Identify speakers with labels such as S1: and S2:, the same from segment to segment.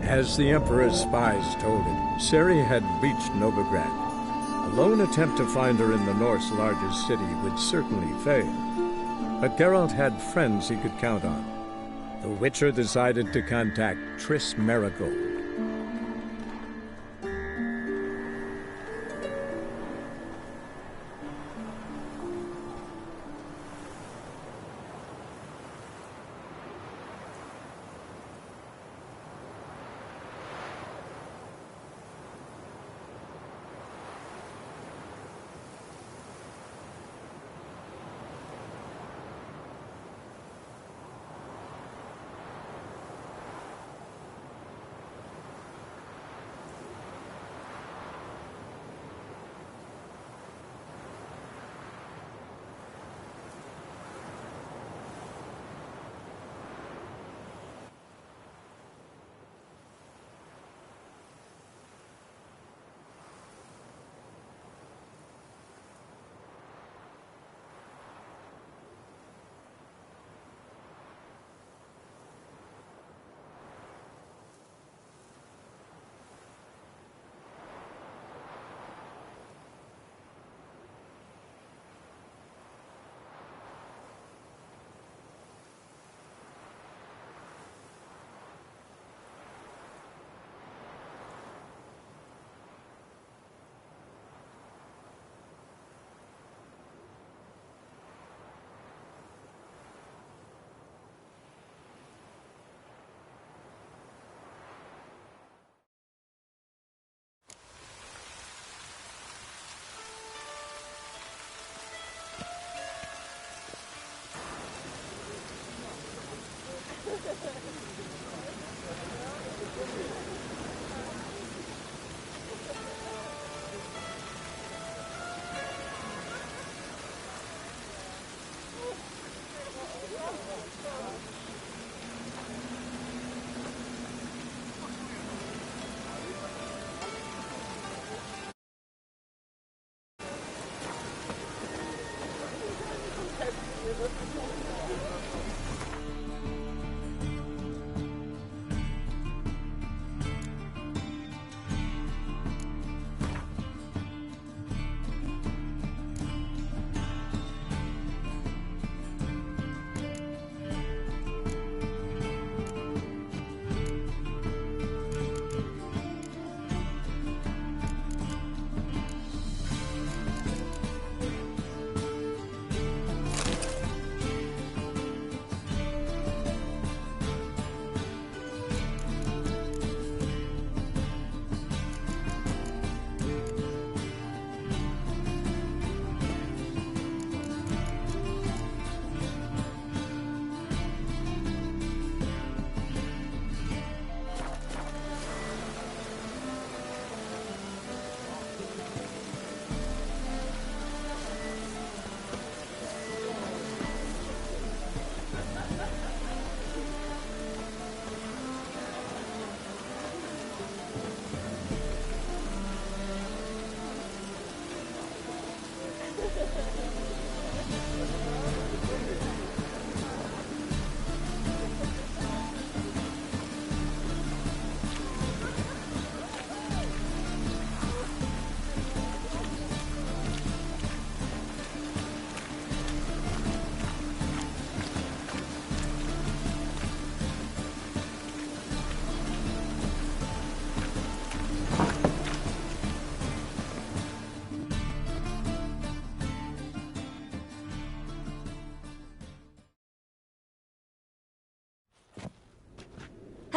S1: As the Emperor's spies told it, Ciri had reached Novigrad. A lone attempt to find her in the North's largest city would certainly fail. But Geralt had friends he could count on. The Witcher decided to contact Triss Merigold.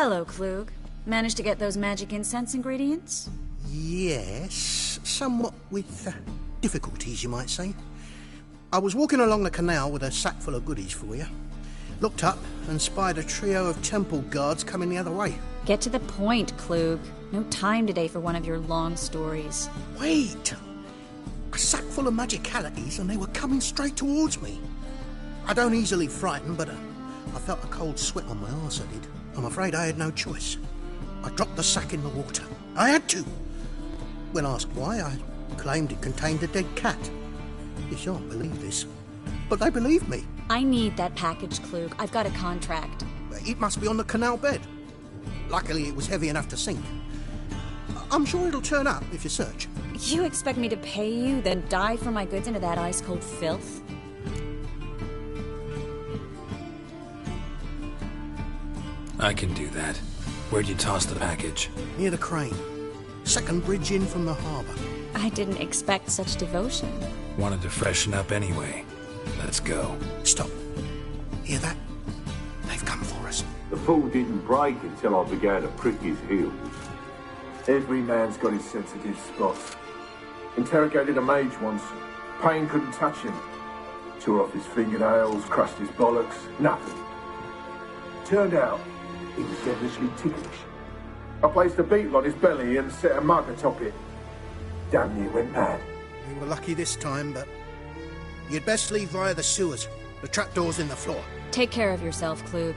S2: Hello, Klug. Managed to get those magic incense ingredients?
S3: Yes, somewhat with difficulties, you might say. I was walking along the canal with a sack full of goodies for you. Looked up and spied a trio of temple guards coming the other way.
S2: Get to the point, Klug. No time today for one of your long stories.
S3: Wait! A sack full of magicalities and they were coming straight towards me. I don't easily frighten, but I felt a cold sweat on my arse, I did. I'm afraid I had no choice. I dropped the sack in the water. I had to. When asked why, I claimed it contained a dead cat. You shan't believe this, but they believed me.
S2: I need that package, Klug. I've got a contract.
S3: It must be on the canal bed. Luckily, it was heavy enough to sink. I'm sure it'll turn up if you search.
S2: You expect me to pay you, then dive for my goods into that ice-cold filth?
S4: I can do that. Where'd you toss the package?
S3: Near the crane. Second bridge in from the harbour.
S2: I didn't expect such devotion.
S4: Wanted to freshen up anyway. Let's go.
S3: Stop. Hear that? They've come for us.
S5: The fall didn't break until I began to prick his heels. Every man's got his sensitive spots. Interrogated a mage once. Pain couldn't touch him. Tore off his fingernails, crushed his bollocks. Nothing. Turned out, he was devilishly ticklish. I placed a beetle on his belly and set a mug atop it. Damn near went mad.
S3: We were lucky this time, but you'd best leave via the sewers. The trapdoor's in the floor.
S2: Take care of yourself, Klug.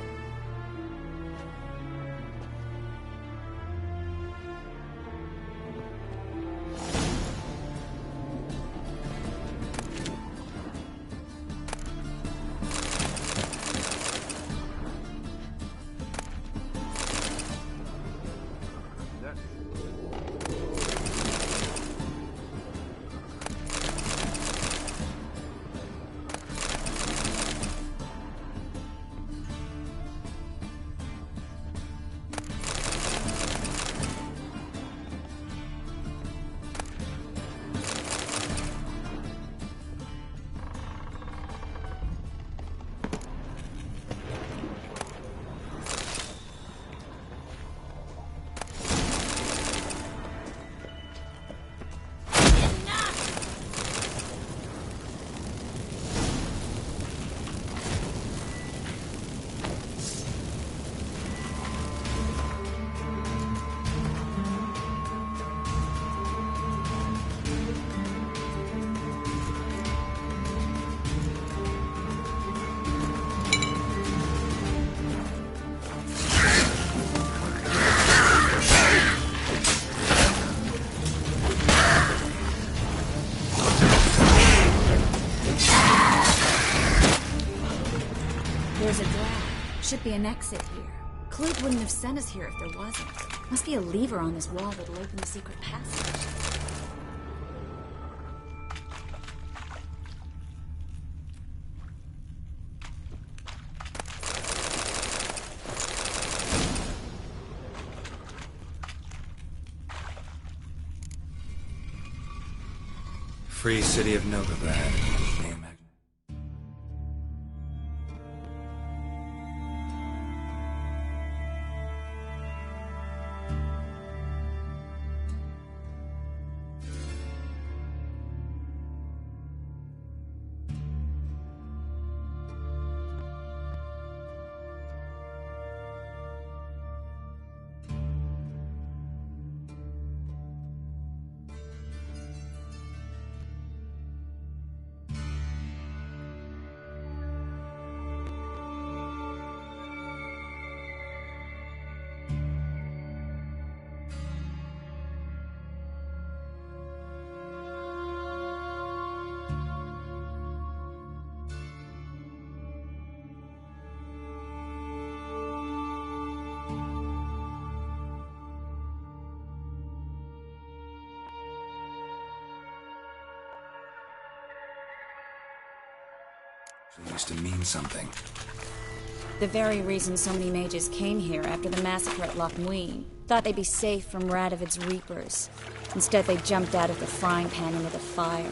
S2: There's a drag. Should be an exit here. Klug wouldn't have sent us here if there wasn't. Must be a lever on this wall that'll open the secret passage.
S4: Free City of Novigrad. It used to mean something.
S2: The very reason so many mages came here after the massacre at Loch Muin. Thought they'd be safe from Radovid's reapers. Instead, they jumped out of the frying pan into the fire.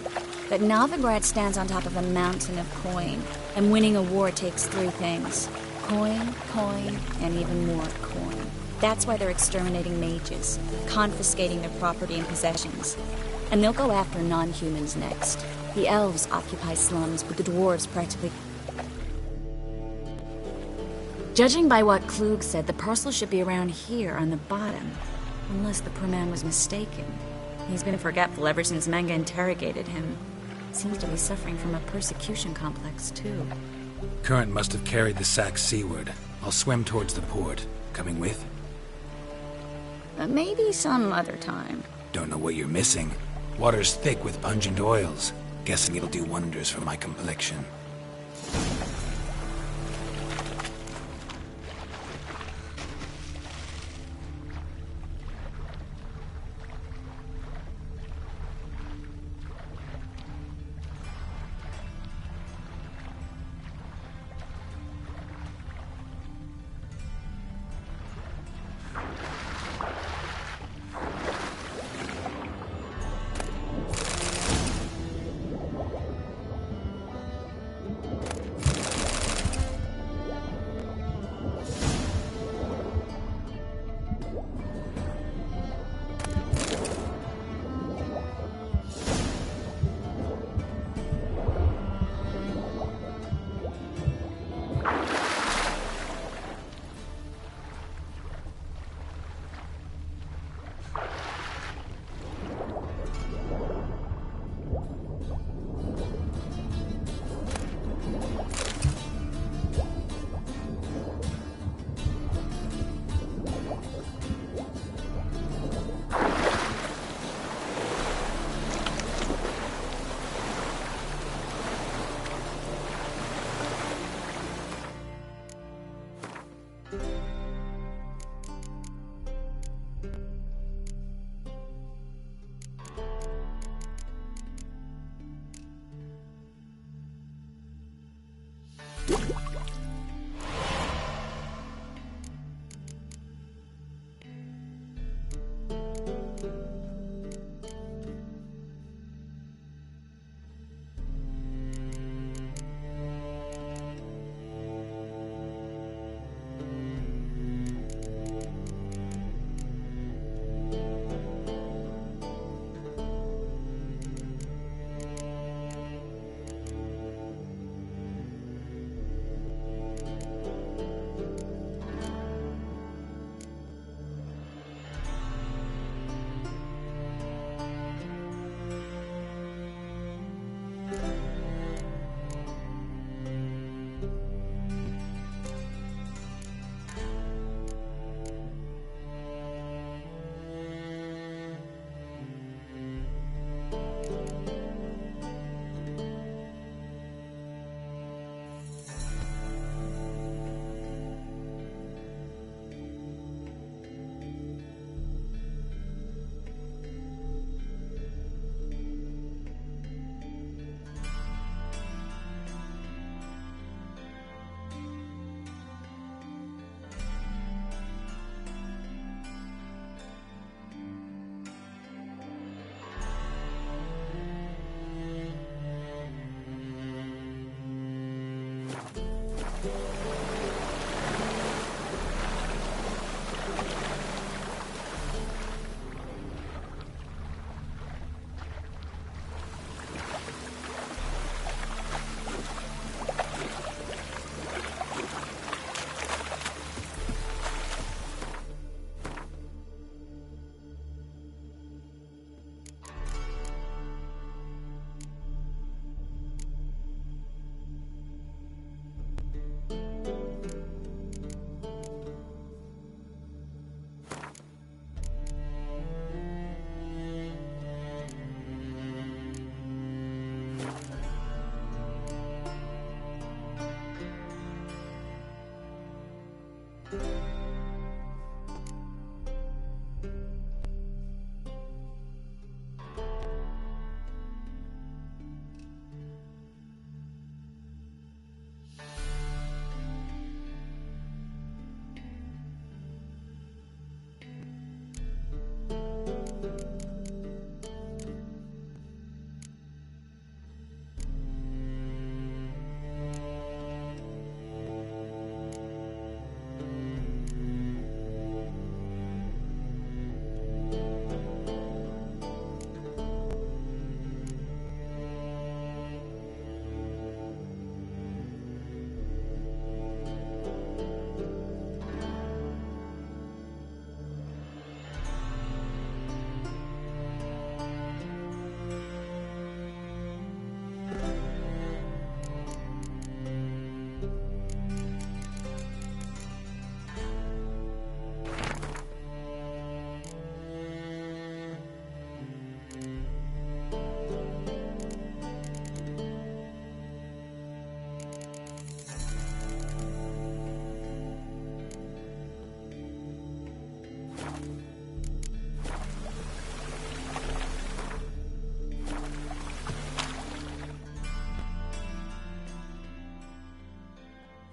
S2: But Novigrad stands on top of a mountain of coin, and winning a war takes three things. Coin, coin, and even more coin. That's why they're exterminating mages, confiscating their property and possessions. And they'll go after non-humans next. The elves occupy slums, but the dwarves practically... Judging by what Klug said, the parcel should be around here on the bottom. Unless the poor man was mistaken. He's been forgetful ever since Manga interrogated him. Seems to be suffering from a persecution complex, too.
S4: Current must have carried the sack seaward. I'll swim towards the port. Coming with?
S2: Maybe some other time.
S4: Don't know what you're missing. Water's thick with pungent oils. Guessing it'll do wonders for my complexion.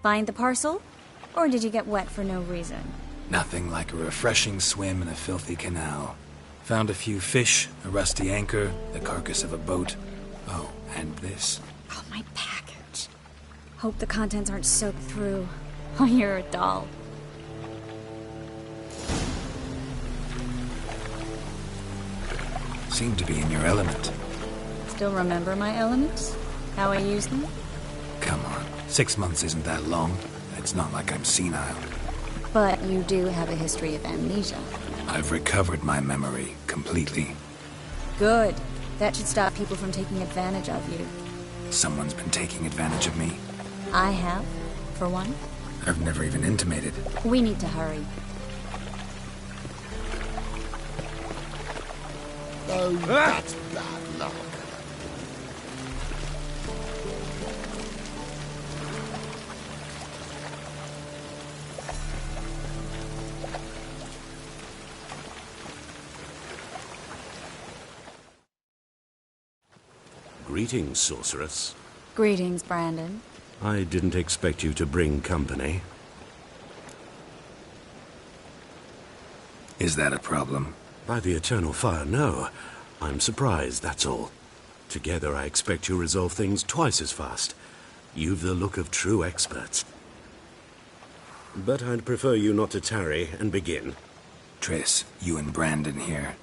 S2: Find the parcel? Or did you get wet for no reason?
S4: Nothing like a refreshing swim in a filthy canal. Found a few fish, a rusty anchor, the carcass of a boat. Oh, and this.
S2: Oh, my package. Hope the contents aren't soaked through. Oh, you're a doll.
S4: Seem to be in your element.
S2: Still remember my elements? How I use them?
S4: Come on, 6 months isn't that long. It's not like I'm senile.
S2: But you do have a history of amnesia.
S4: I've recovered my memory completely.
S2: Good. That should stop people from taking advantage of you.
S4: Someone's been taking advantage of me.
S2: I have, for one.
S4: I've never even intimated.
S2: We need to hurry.
S3: Oh, that's bad luck.
S6: Greetings, sorceress.
S2: Greetings, Brandon.
S6: I didn't expect you to bring company.
S4: Is that a problem?
S6: By the eternal fire, no. I'm surprised, that's all. Together, I expect you'll resolve things twice as fast. You've the look of true experts. But I'd prefer you not to tarry and begin.
S4: Triss, you and Brandon here.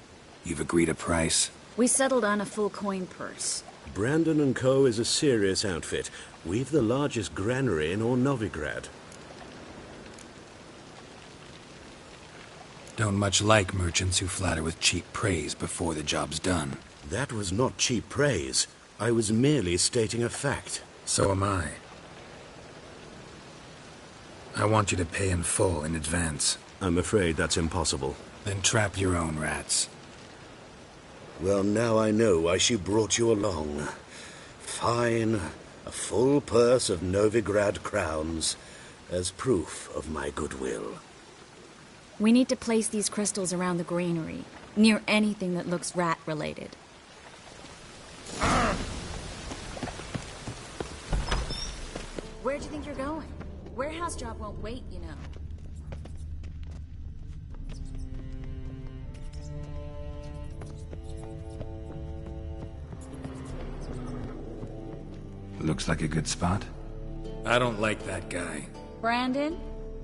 S4: You've agreed a price?
S2: We settled on a full coin purse.
S6: Brandon & Co. is a serious outfit. We've the largest granary in all Novigrad.
S4: Don't much like merchants who flatter with cheap praise before the job's done.
S6: That was not cheap praise. I was merely stating a fact.
S4: So am I. I want you to pay in full in advance.
S6: I'm afraid that's impossible.
S4: Then trap your own rats.
S6: Well, now I know why she brought you along. Fine. A full purse of Novigrad crowns as proof of my goodwill.
S2: We need to place these crystals around the granary, near anything that looks rat-related. Where do you think you're going? Warehouse job won't wait, you know.
S4: Looks like a good spot. I don't like that guy.
S2: Brandon?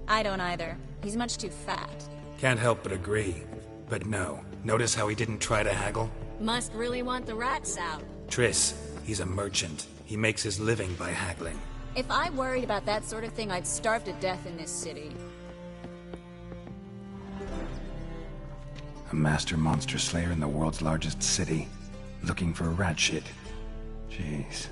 S2: I don't either. He's much too fat.
S4: Can't help but agree. But no, notice how he didn't try to haggle?
S2: Must really want the rats out.
S4: Triss, he's a merchant. He makes his living by haggling.
S2: If I worried about that sort of thing, I'd starve to death in this city.
S4: A master monster slayer in the world's largest city. Looking for rat shit. Jeez.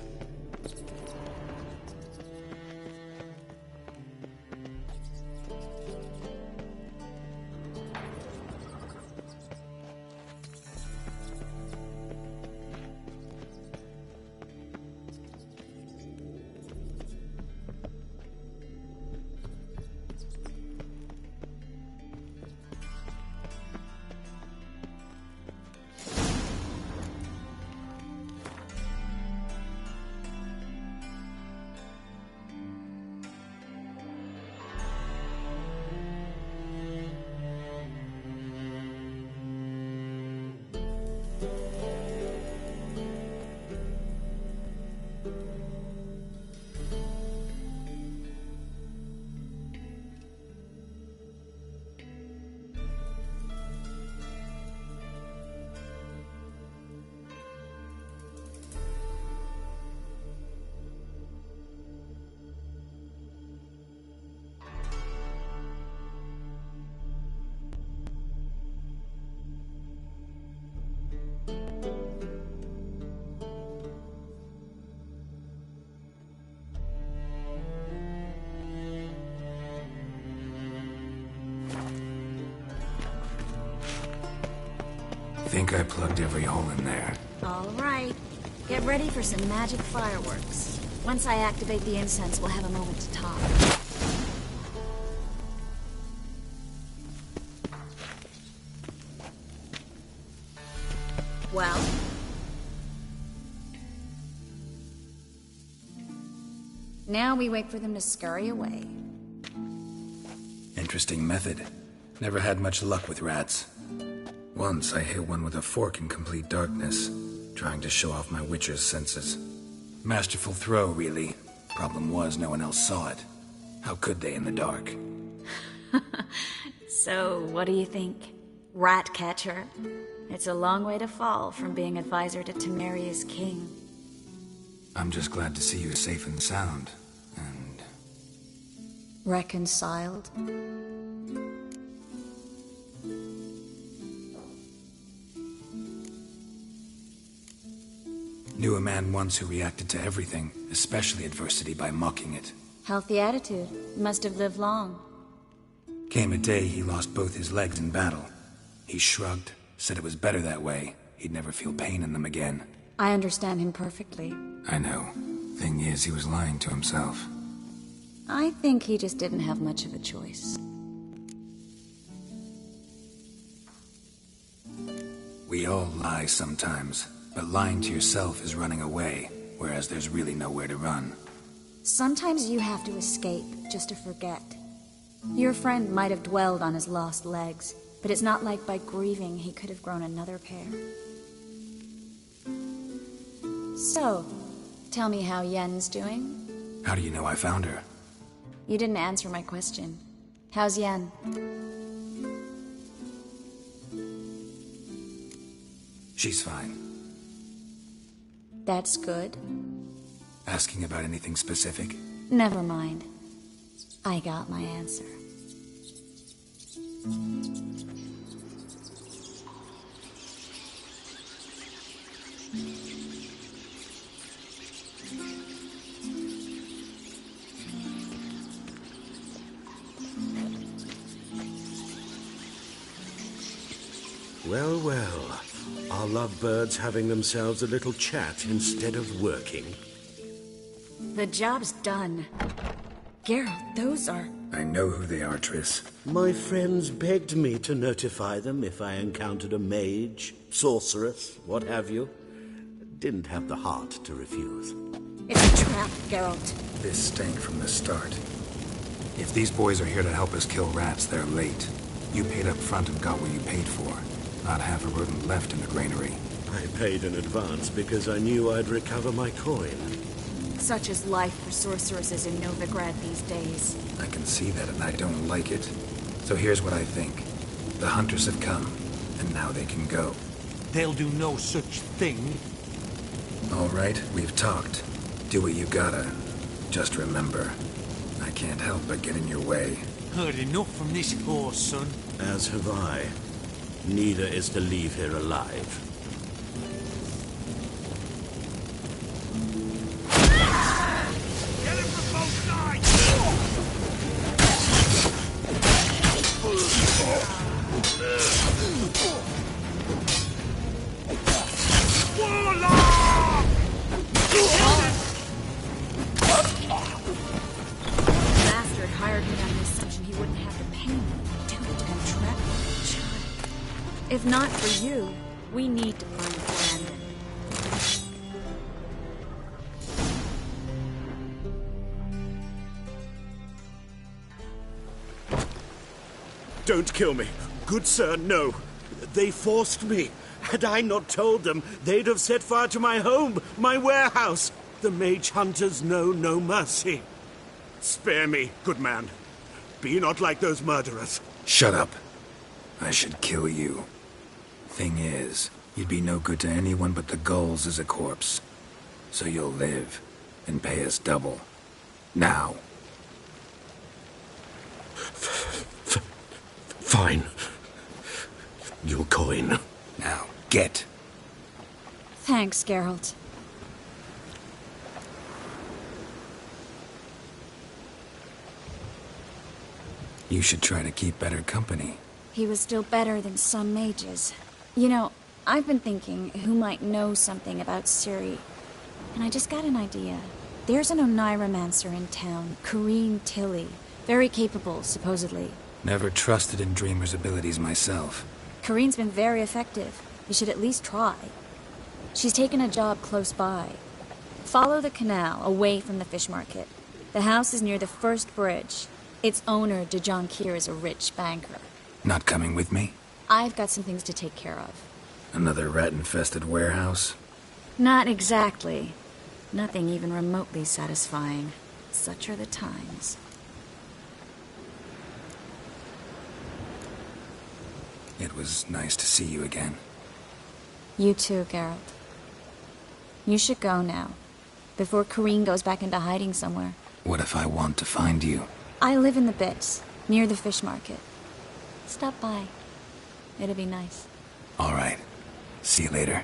S4: think I plugged every hole in there.
S2: All right. Get ready for some magic fireworks. Once I activate the incense, we'll have a moment to talk. Well? Now we wait for them to scurry away.
S4: Interesting method. Never had much luck with rats. Once I hit one with a fork in complete darkness, trying to show off my witcher's senses. Masterful throw, really. Problem was, no one else saw it. How could they in the dark?
S2: So, what do you think? Rat catcher? It's a long way to fall from being advisor to Temeria's king.
S4: I'm just glad to see you safe and sound. And...
S2: Reconciled?
S4: Knew a man once who reacted to everything, especially adversity, by mocking it.
S2: Healthy attitude. Must have lived long.
S4: Came a day he lost both his legs in battle. He shrugged, said it was better that way. He'd never feel pain in them again.
S2: I understand him perfectly.
S4: I know. Thing is, he was lying to himself.
S2: I think he just didn't have much of a choice.
S4: We all lie sometimes, but lying to yourself is running away, whereas there's really nowhere to run.
S2: Sometimes you have to escape just to forget. Your friend might have dwelled on his lost legs, but it's not like by grieving he could have grown another pair. So, tell me how Yen's doing?
S4: How do you know I found her?
S2: You didn't answer my question. How's Yen?
S4: She's fine.
S2: That's good.
S4: Asking about anything specific?
S2: Never mind. I got my answer.
S6: Well, well. Are lovebirds having themselves a little chat instead of working?
S2: The job's done. Geralt, those are...
S4: I know who they are, Triss.
S6: My friends begged me to notify them if I encountered a mage, sorceress, what have you. Didn't have the heart to refuse.
S2: It's a trap, Geralt.
S4: This stank from the start. If these boys are here to help us kill rats, they're late. You paid up front and got what you paid for. Not half a rodent left in the granary.
S6: I paid in advance because I knew I'd recover my coin.
S2: Such is life for sorceresses in Novigrad these days.
S4: I can see that and I don't like it. So here's what I think. The hunters have come, and now they can go.
S7: They'll do no such thing.
S4: All right, we've talked. Do what you gotta. Just remember, I can't help but get in your way.
S7: Heard enough from this horse, son.
S6: As have I. Neither is to leave here alive.
S7: Get him from both sides! Warlock!
S2: Bastard hired me on the assumption he wouldn't have the pain. Dude, to entrap a child. If not for you, we need to find Brandon.
S6: Don't kill me. Good sir, no. They forced me. Had I not told them, they'd have set fire to my home, my warehouse. The mage hunters know no mercy. Spare me, good man. Be not like those murderers.
S4: Shut up. I should kill you. Thing is, you'd be no good to anyone but the gulls as a corpse. So you'll live, and pay us double. Now.
S6: Fine. Your coin.
S4: Now, get.
S2: Thanks, Geralt.
S4: You should try to keep better company.
S2: He was still better than some mages. You know, I've been thinking who might know something about Ciri, and I just got an idea. There's an Oneiromancer in town, Corrine Tilly. Very capable, supposedly.
S4: Never trusted in Dreamer's abilities myself.
S2: Corrine's been very effective. You should at least try. She's taken a job close by. Follow the canal, away from the fish market. The house is near the first bridge. Its owner, Dejon Kier, is a rich banker.
S4: Not coming with me?
S2: I've got some things to take care of.
S4: Another rat-infested warehouse?
S2: Not exactly. Nothing even remotely satisfying. Such are the times.
S4: It was nice to see you again.
S2: You too, Geralt. You should go now, before Corrine goes back into hiding somewhere.
S4: What if I want to find you?
S2: I live in the Bits, near the fish market. Stop by. It'll be nice.
S4: All right. See you later.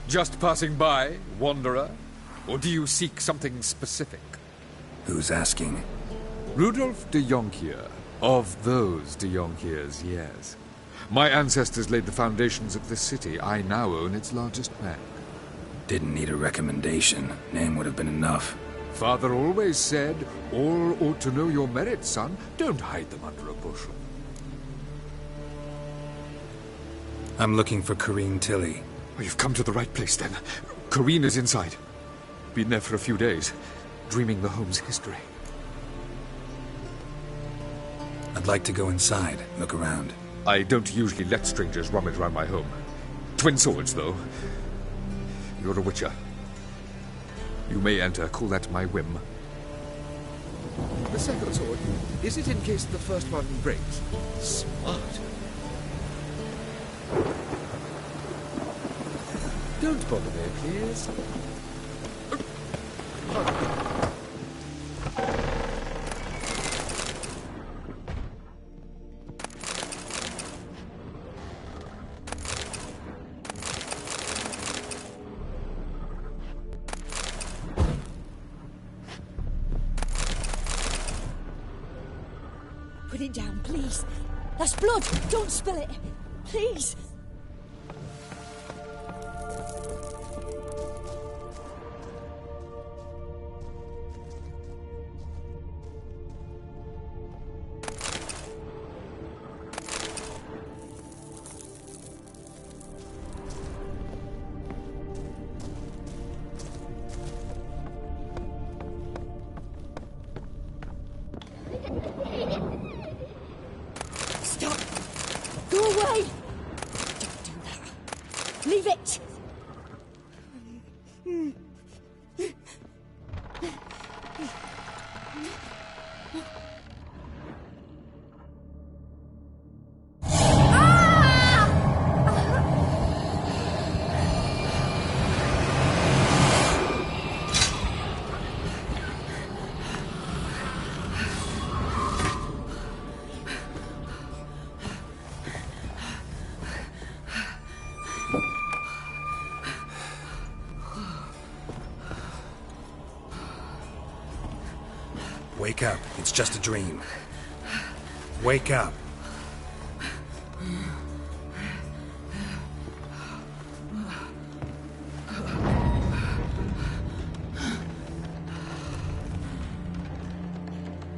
S8: Just passing by, wanderer? Or do you seek something specific?
S4: Who's asking?
S8: Rudolf de Jonkier. Of those de Jonkiers, yes. My ancestors laid the foundations of this city. I now own its largest bank.
S4: Didn't need a recommendation. Name would have been enough.
S8: Father always said, all ought to know your merits, son. Don't hide them under a bushel.
S4: I'm looking for Corrine Tilly.
S8: Oh, you've come to the right place, then. Corrine is inside. Been there for a few days, dreaming the home's history.
S4: I'd like to go inside, look around.
S8: I don't usually let strangers rummage around my home. Twin swords, though. You're a witcher. You may enter, call that my whim. The second sword, is it in case the first one breaks? Smart. Don't bother me, please.
S9: Put it down, please. That's blood. Don't spill it. Please. Stop! Go away! Don't do that. Leave it!
S4: Wake up. It's just a dream. Wake up.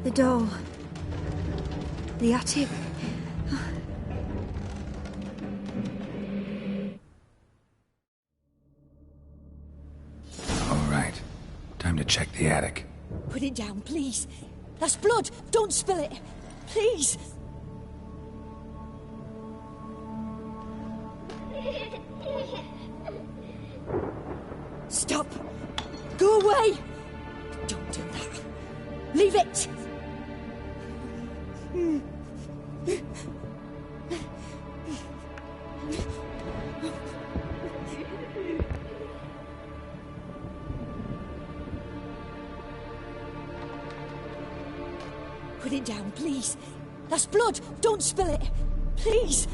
S9: The door. The attic.
S4: All right. Time to check the attic.
S9: Put it down, please. That's blood. Don't spill it. Please. Stop. Go away. Don't do that. Leave it. Put it down, please. That's blood. Don't spill it. Please.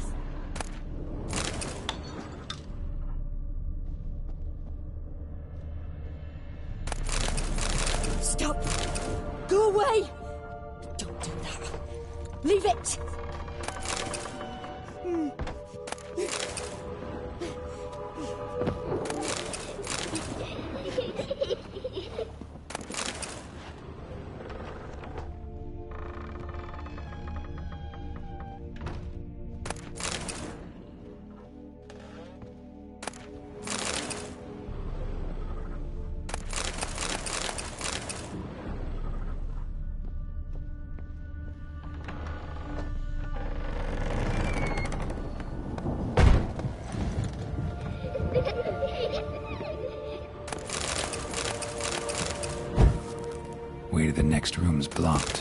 S9: Stop. Go away. Don't do that. Leave it.
S4: Way to the next room's blocked.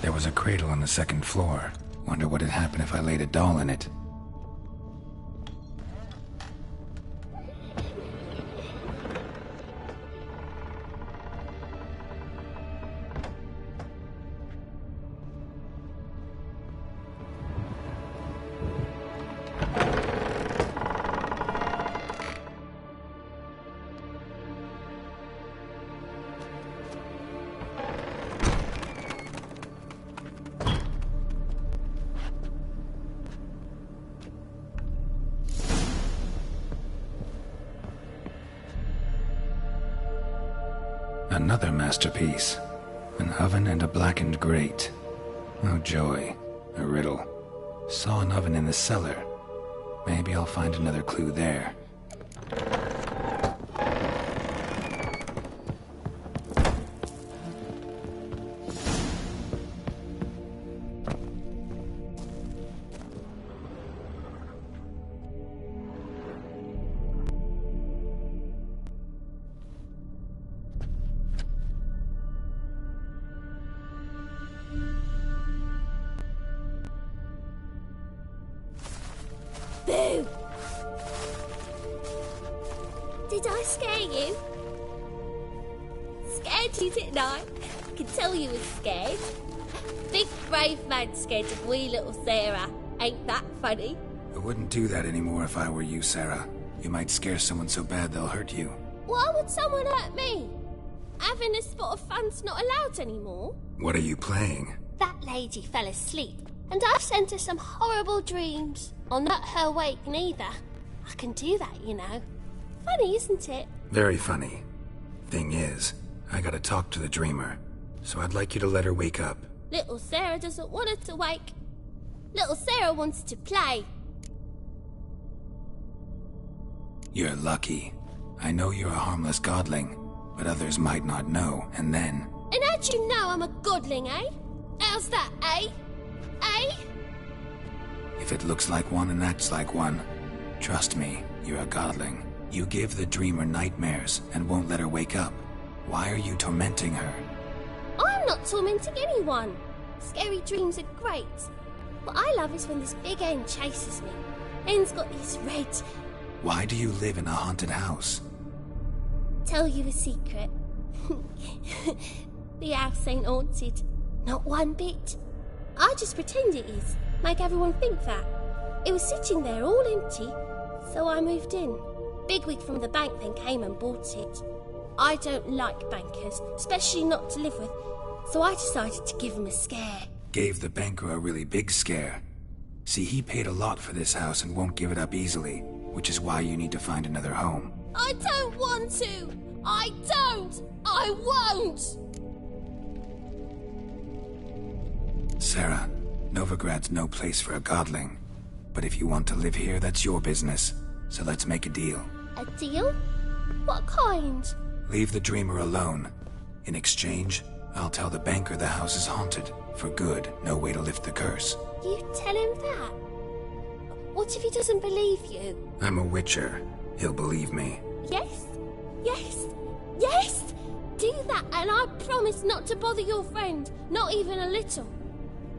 S4: There was a cradle on the second floor. Wonder what'd happen if I laid a doll in it. Another masterpiece. An oven and a blackened grate. Oh joy. A riddle. Saw an oven in the cellar. Maybe I'll find another clue there.
S10: Boo! Did I scare you? Scared you, didn't I? I can tell you was scared. Big brave man scared of wee little Sarah. Ain't that funny?
S4: I wouldn't do that anymore if I were you, Sarah. You might scare someone so bad they'll hurt you.
S10: Why would someone hurt me? Having a spot of fun's not allowed anymore.
S4: What are you playing?
S10: That lady fell asleep, and I've sent her some horrible dreams. I'll not her wake neither. I can do that, you know. Funny, isn't it?
S4: Very funny. Thing is, I gotta talk to the dreamer, so I'd like you to let her wake up.
S10: Little Sarah doesn't want her to wake. Little Sarah wants to play.
S4: You're lucky. I know you're a harmless godling, but others might not know, and then...
S10: And how'd you know I'm a godling, eh? How's that, eh? Eh?
S4: If it looks like one and acts like one, trust me, you're a godling. You give the dreamer nightmares and won't let her wake up. Why are you tormenting her?
S10: I'm not tormenting anyone. Scary dreams are great. What I love is when this big end chases me. End's got these red...
S4: Why do you live in a haunted house?
S10: Tell you a secret. The house ain't haunted. Not one bit. I just pretend it is. Make everyone think that. It was sitting there all empty, so I moved in. Bigwig from the bank then came and bought it. I don't like bankers, especially not to live with, so I decided to give him a scare.
S4: Gave the banker a really big scare. See, he paid a lot for this house and won't give it up easily, which is why you need to find another home.
S10: I don't want to! I don't! I won't!
S4: Sarah, Novigrad's no place for a godling. But if you want to live here, that's your business. So let's make a deal.
S10: A deal? What kind?
S4: Leave the dreamer alone. In exchange, I'll tell the banker the house is haunted. For good, no way to lift the curse.
S10: You tell him that? What if he doesn't believe you?
S4: I'm a witcher. He'll believe me.
S10: Yes? Yes? Yes! Do that and I promise not to bother your friend. Not even a little.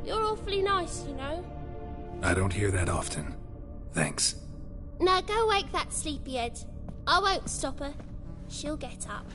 S10: You're awfully nice, you know.
S4: I don't hear that often. Thanks.
S10: Now go wake that sleepyhead. I won't stop her. She'll get up.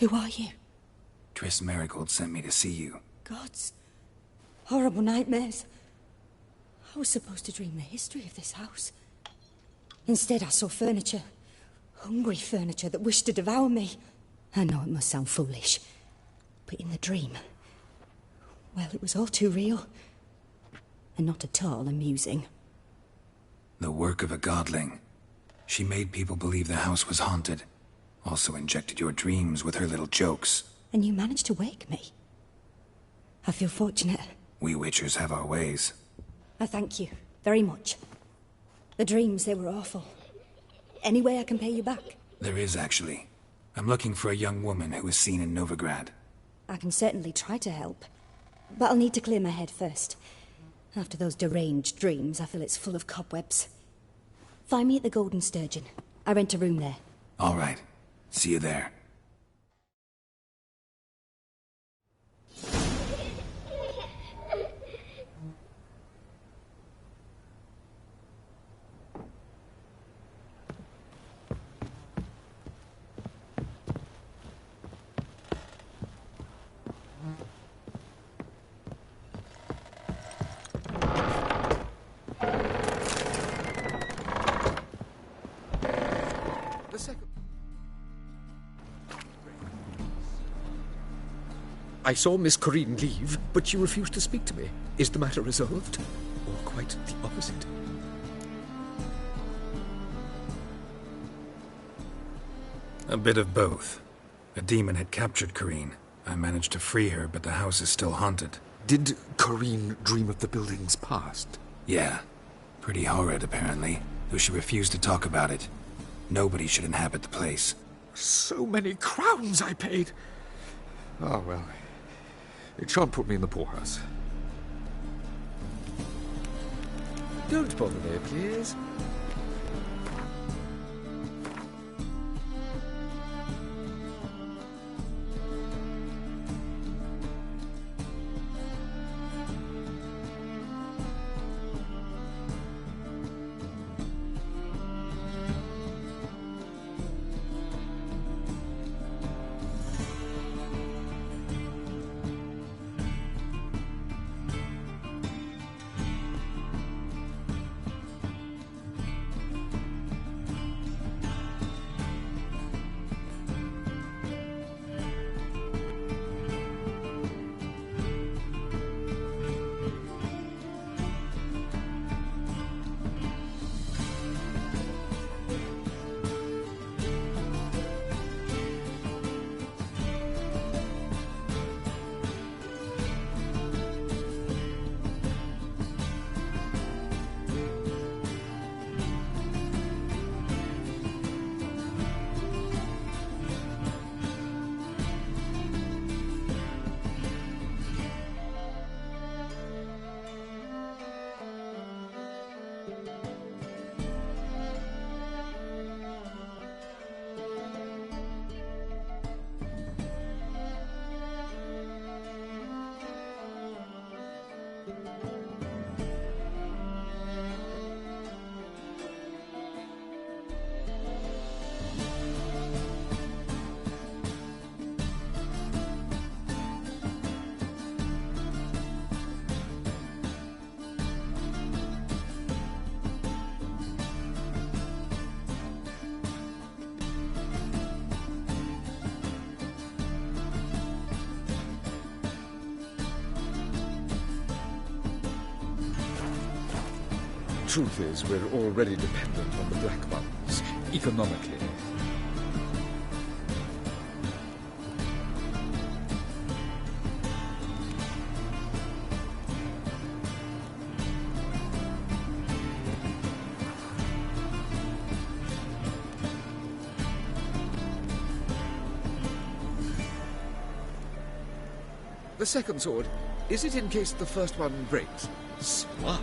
S9: Who are you?
S4: Triss Merigold sent me to see you.
S9: Gods. Horrible nightmares. I was supposed to dream the history of this house. Instead, I saw furniture. Hungry furniture that wished to devour me. I know it must sound foolish, but in the dream, well, it was all too real. And not at all amusing.
S4: The work of a godling. She made people believe the house was haunted. Also injected your dreams with her little jokes.
S9: And you managed to wake me. I feel fortunate.
S4: We Witchers have our ways.
S9: I thank you very much. The dreams, they were awful. Any way I can pay you back?
S4: There is, actually. I'm looking for a young woman who was seen in Novigrad.
S9: I can certainly try to help. But I'll need to clear my head first. After those deranged dreams, I feel it's full of cobwebs. Find me at the Golden Sturgeon. I rent a room there.
S4: All right. See you there.
S8: I saw Miss Corinne leave, but she refused to speak to me. Is the matter resolved? Or quite the opposite?
S4: A bit of both. A demon had captured Corinne. I managed to free her, but the house is still haunted.
S8: Did Corinne dream of the building's past?
S4: Yeah. Pretty horrid, apparently, though she refused to talk about it. Nobody should inhabit the place.
S8: So many crowns I paid! Oh, well. It shan't put me in the poorhouse. Don't bother me, please. Truth is, we're already dependent on the Black Ones, economically. The second sword, is it in case the first one breaks? Smart.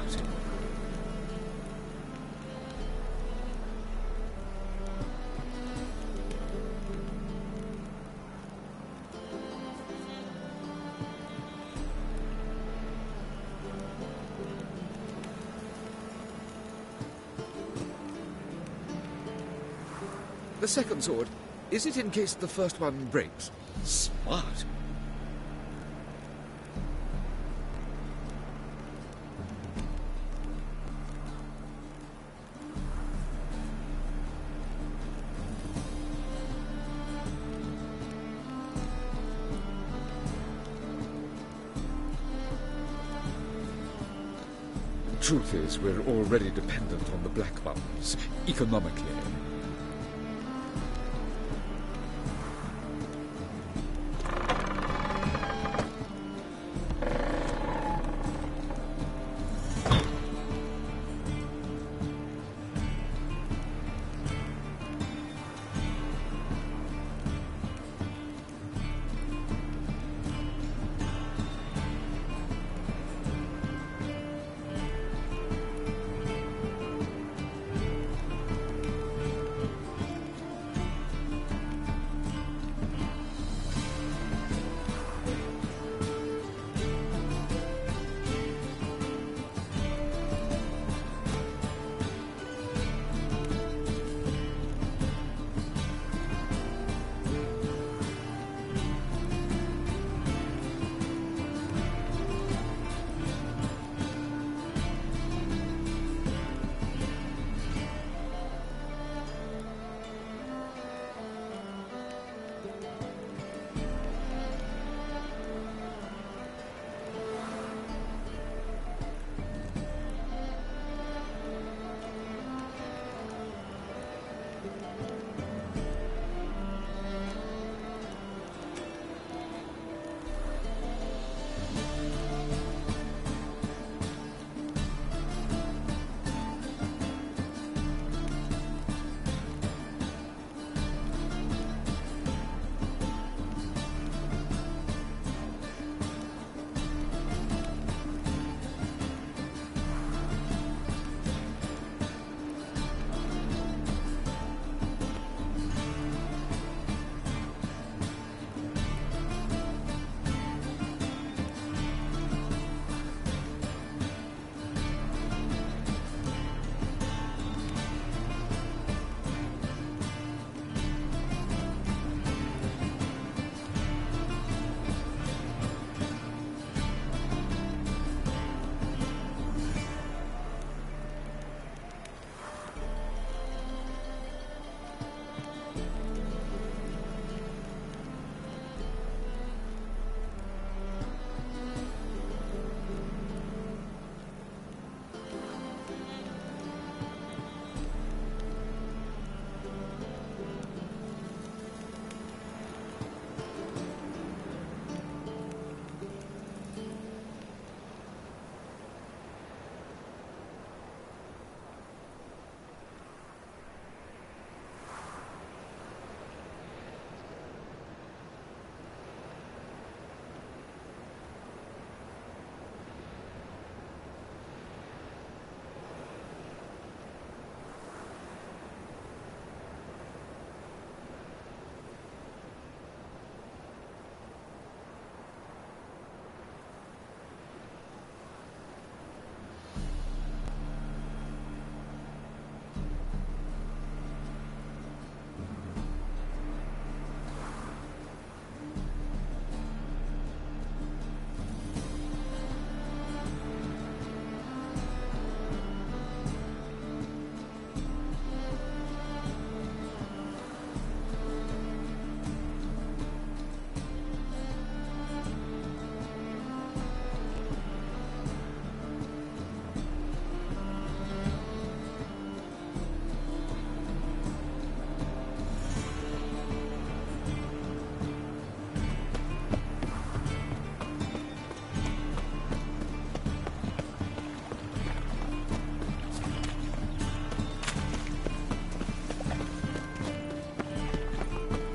S8: The second sword, is it in case the first one breaks? Smart. truth is, we're already dependent on the Black Mountains, economically.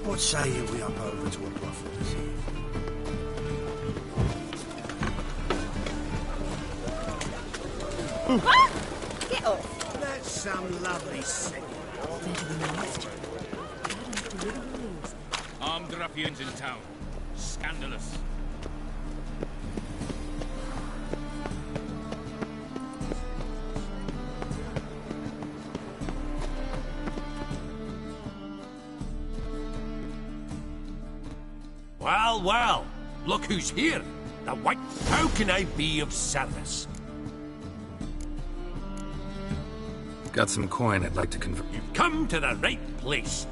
S3: What say you we up over to a brothel this evening?
S11: Get off!
S3: That's some lovely singing.
S7: Armed ruffians in town. Scandalous.
S12: Well, well, look who's here. The White. How can I be of service?
S4: Got some coin I'd like to convert.
S12: You've come to the right place.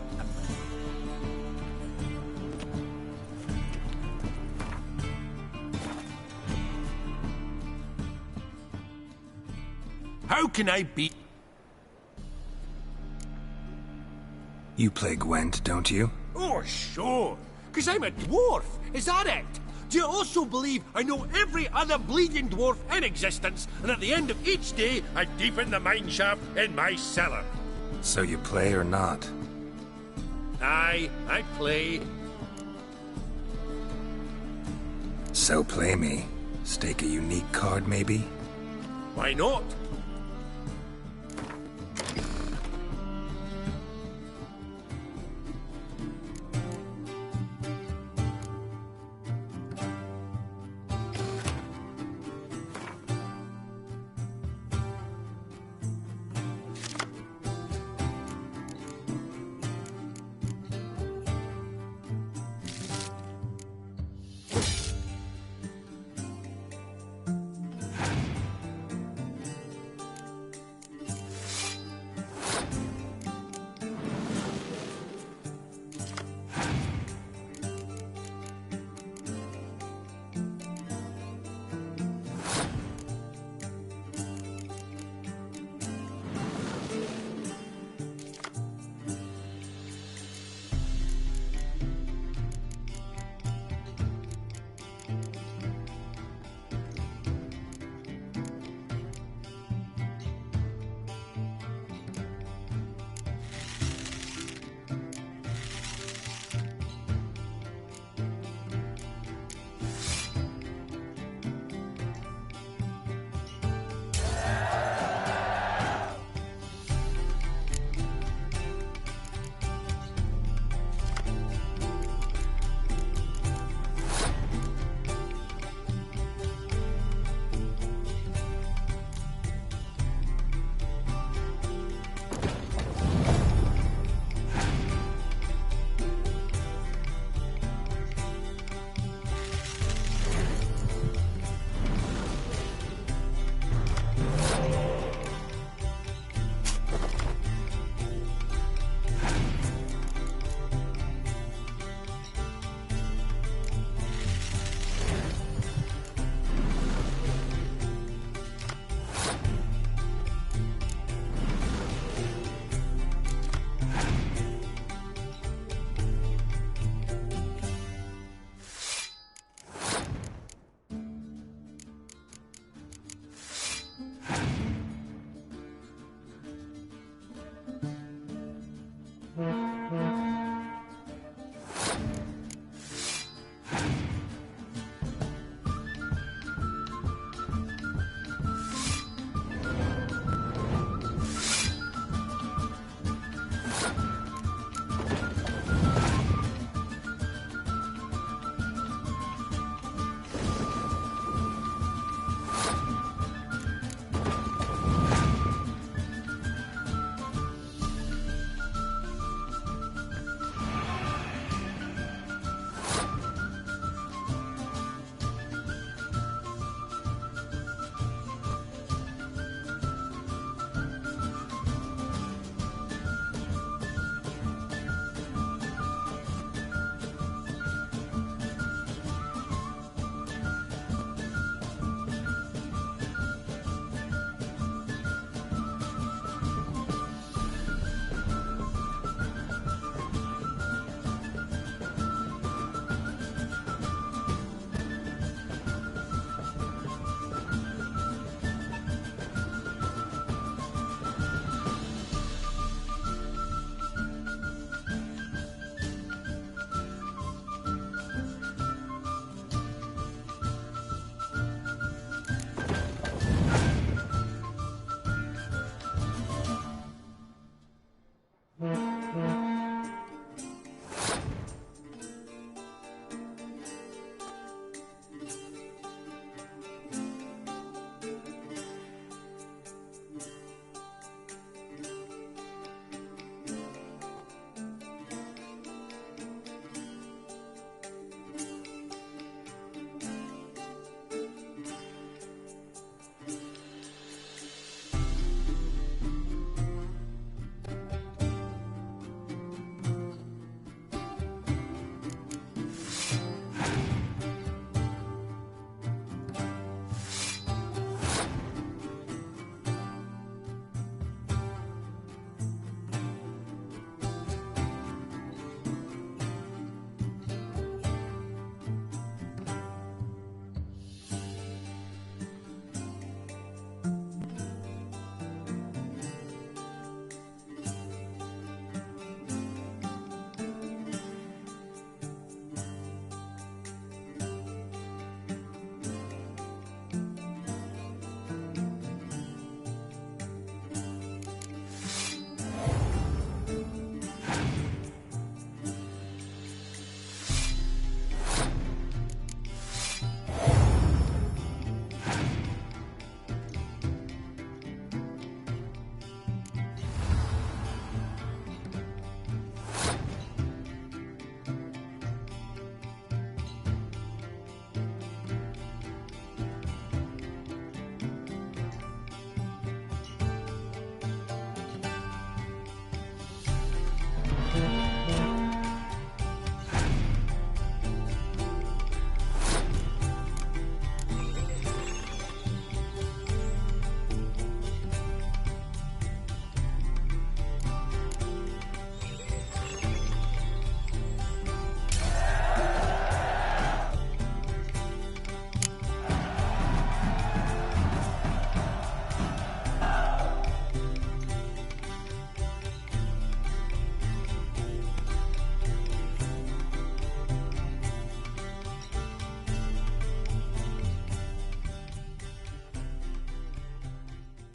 S12: can I be?
S4: You play Gwent, don't you?
S12: Oh, sure. Because I'm a dwarf. Is that it? Do you also believe I know every other bleeding dwarf in existence, and at the end of each day, I deepen the mineshaft in my cellar?
S4: So you play or not?
S12: Aye, I play.
S4: So play me. Stake a unique card, maybe?
S12: Why not?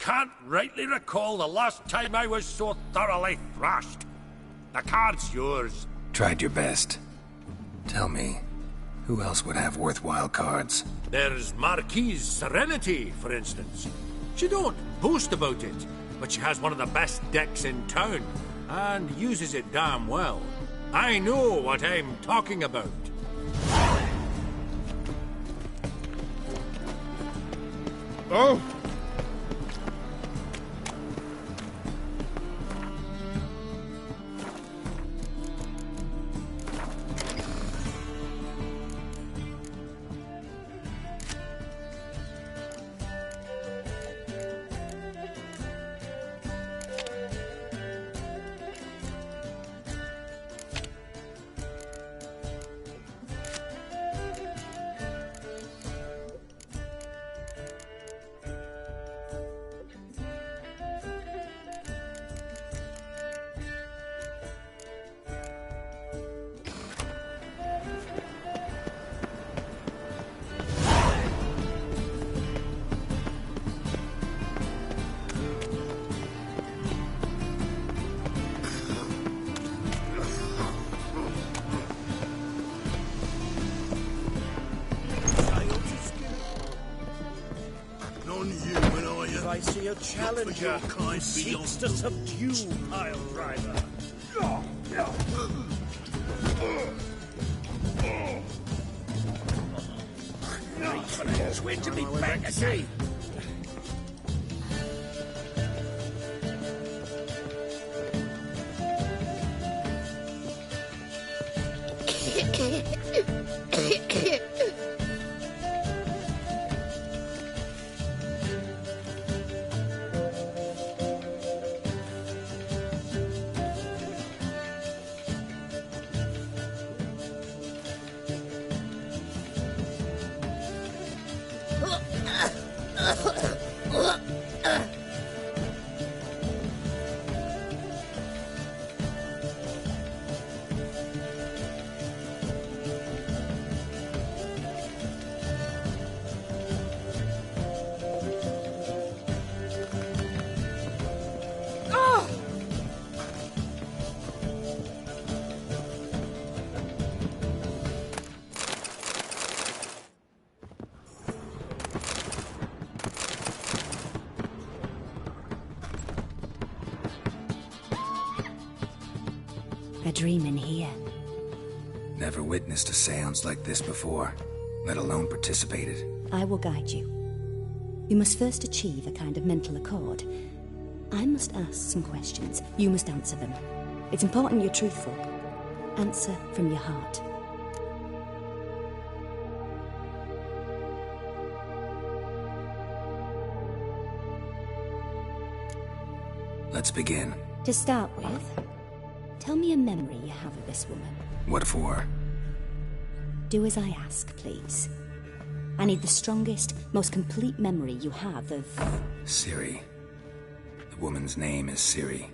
S12: can't rightly recall the last time I was so thoroughly thrashed. The card's yours.
S4: Tried your best. Tell me, who else would have worthwhile cards?
S12: There's Marquise Serenity, for instance. She don't boast about it, but she has one of the best decks in town, and uses it damn well. I know what I'm talking about.
S8: Oh!
S12: I see a challenger who seeks to subdue Pile Driver. Wait to be back again.
S9: A dream in here.
S4: Never witnessed a seance like this before, let alone participated.
S9: I will guide you. You must first achieve a kind of mental accord. I must ask some questions. You must answer them. It's important you're truthful. Answer from your heart.
S4: Let's begin.
S9: To start with, tell me a memory you have of this woman.
S4: What for?
S9: Do as I ask, please. I need the strongest, most complete memory you have of...
S4: Ciri. The woman's name is Ciri.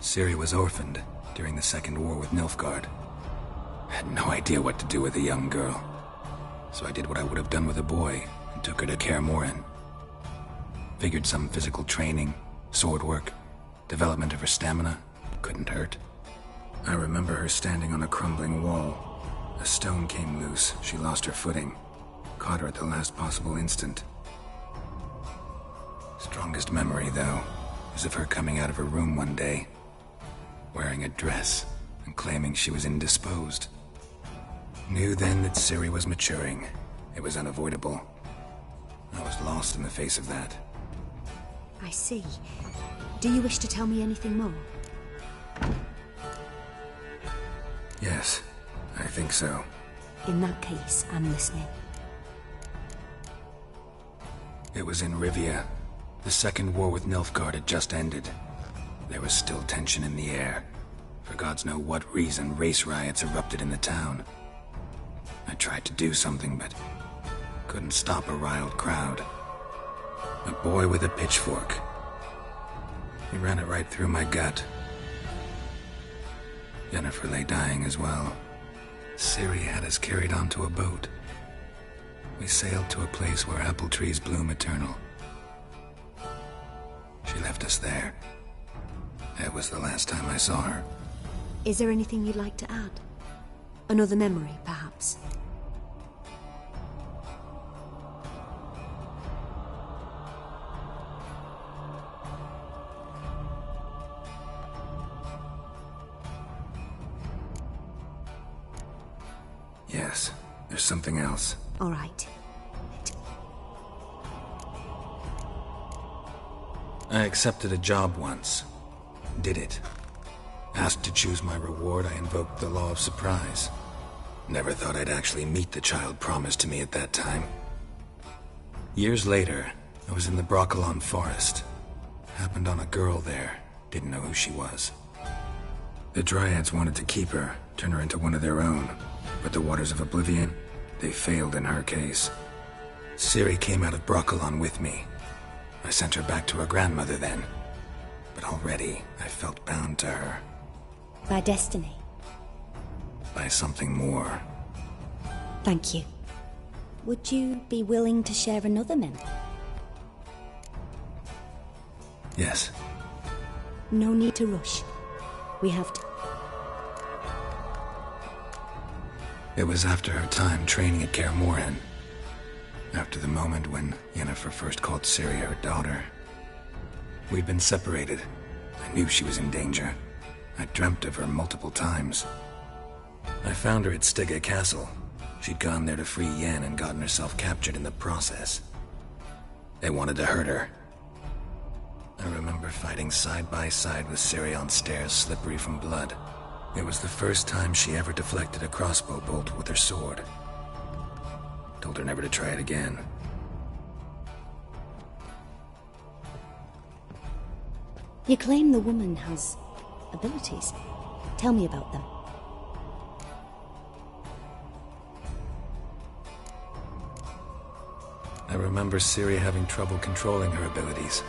S4: Ciri was orphaned during the Second War with Nilfgaard. Had no idea what to do with a young girl. So I did what I would have done with a boy and took her to Kaer Morhen. Figured some physical training, sword work, development of her stamina couldn't hurt. I remember her standing on a crumbling wall. A stone came loose, she lost her footing. Caught her at the last possible instant. Strongest memory, though, is of her coming out of her room one day, wearing a dress and claiming she was indisposed. Knew then that Ciri was maturing. It was unavoidable. I was lost in the face of that.
S9: I see. Do you wish to tell me anything more?
S4: Yes, I think so.
S9: In that case, I'm listening.
S4: It was in Rivia. The Second War with Nilfgaard had just ended. There was still tension in the air. For gods know what reason, race riots erupted in the town. I tried to do something, but couldn't stop a riled crowd. A boy with a pitchfork. He ran it right through my gut. Yennefer lay dying as well. Ciri had us carried onto a boat. We sailed to a place where apple trees bloom eternal. She left us there. That was the last time I saw her.
S13: Is there anything you'd like to add? Another memory, perhaps?
S4: Yes, there's something else.
S13: All right.
S4: I accepted a job once. Did it. Asked to choose my reward, I invoked the law of surprise. Never thought I'd actually meet the child promised to me at that time. Years later, I was in the Brokilon Forest. Happened on a girl there. Didn't know who she was. The Dryads wanted to keep her, turn her into one of their own. But the Waters of Oblivion, they failed in her case. Ciri came out of Brokilon with me. I sent her back to her grandmother then. But already, I felt bound to her.
S13: By destiny?
S4: By something more.
S13: Thank you. Would you be willing to share another memory?
S4: Yes.
S13: No need to rush. We have to...
S4: It was after her time training at Kaer Morhen. After the moment when Yennefer first called Ciri her daughter. We'd been separated. I knew she was in danger. I dreamt of her multiple times. I found her at Stygga Castle. She'd gone there to free Yen and gotten herself captured in the process. They wanted to hurt her. I remember fighting side by side with Ciri on stairs slippery from blood. It was the first time she ever deflected a crossbow bolt with her sword. Told her never to try it again.
S13: You claim the woman has abilities. Tell me about them.
S4: I remember Ciri having trouble controlling her abilities.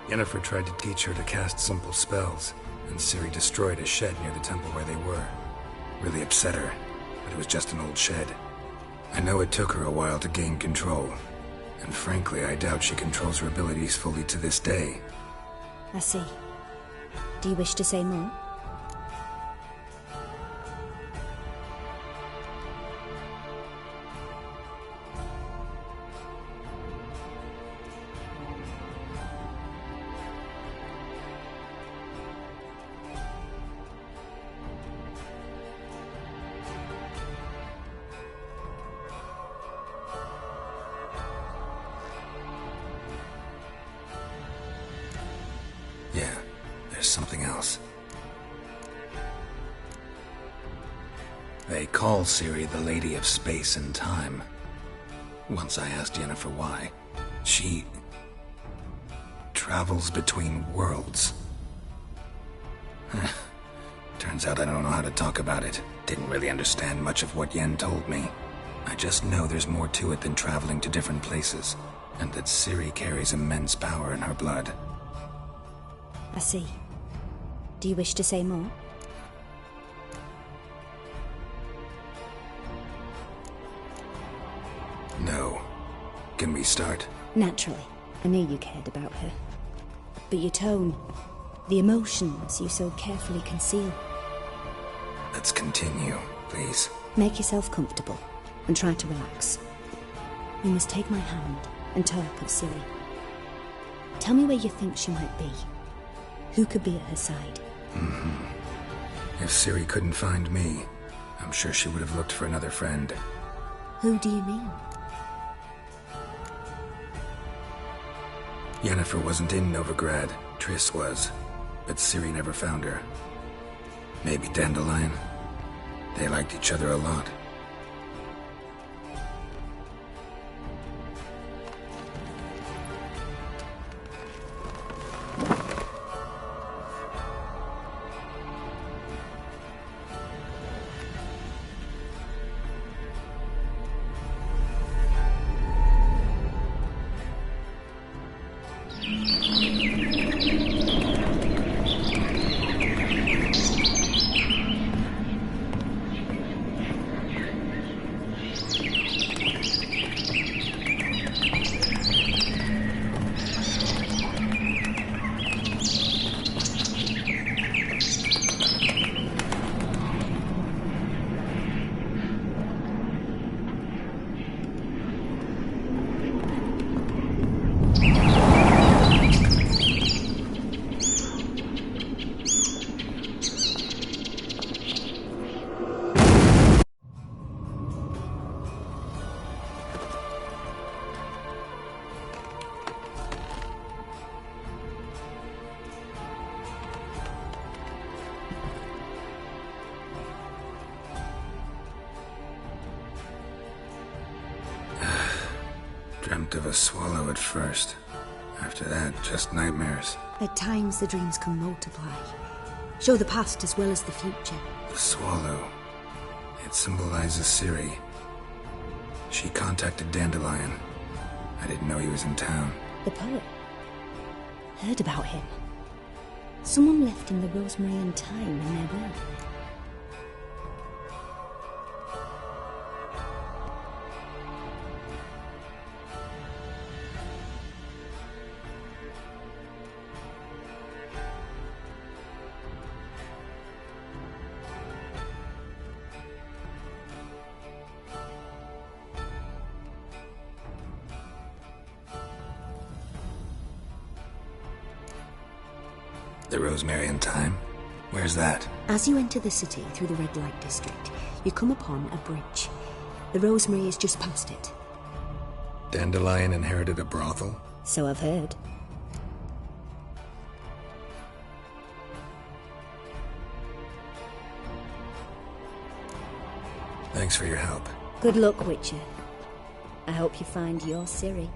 S4: Yennefer tried to teach her to cast simple spells, and Ciri destroyed a shed near the temple where they were. Really upset her, but it was just an old shed. I know it took her a while to gain control, and frankly, I doubt she controls her abilities fully to this day.
S13: I see. Do you wish to say more?
S4: Yeah, there's something else. They call Ciri the Lady of Space and Time. Once I asked Yennefer why. She travels between worlds. Turns out I don't know how to talk about it. Didn't really understand much of what Yen told me. I just know there's more to it than traveling to different places, and that Ciri carries immense power in her blood.
S13: I see. Do you wish to say more?
S4: No. Can we start?
S13: Naturally. I knew you cared about her. But your tone, the emotions you so carefully conceal.
S4: Let's continue, please.
S13: Make yourself comfortable and try to relax. You must take my hand and talk of Ciri. Tell me where you think she might be. Who could be at her side?
S4: If Ciri couldn't find me, I'm sure she would have looked for another friend.
S13: Who do you mean?
S4: Yennefer wasn't in Novigrad. Triss was. But Ciri never found her. Maybe Dandelion? They liked each other a lot. Dreamt of a swallow at first. After that, just nightmares.
S13: At times, the dreams can multiply. Show the past as well as the future.
S4: The swallow. It symbolizes Ciri. She contacted Dandelion. I didn't know he was in town.
S13: The poet. Heard about him. Someone left him the rosemary and thyme in their will.
S4: The Rosemary and Thyme? Where's that?
S13: As you enter the city through the red light district, you come upon a bridge. The Rosemary is just past it.
S4: Dandelion inherited a brothel?
S13: So I've heard.
S4: Thanks for your help.
S13: Good luck, Witcher. I hope you find your Ciri.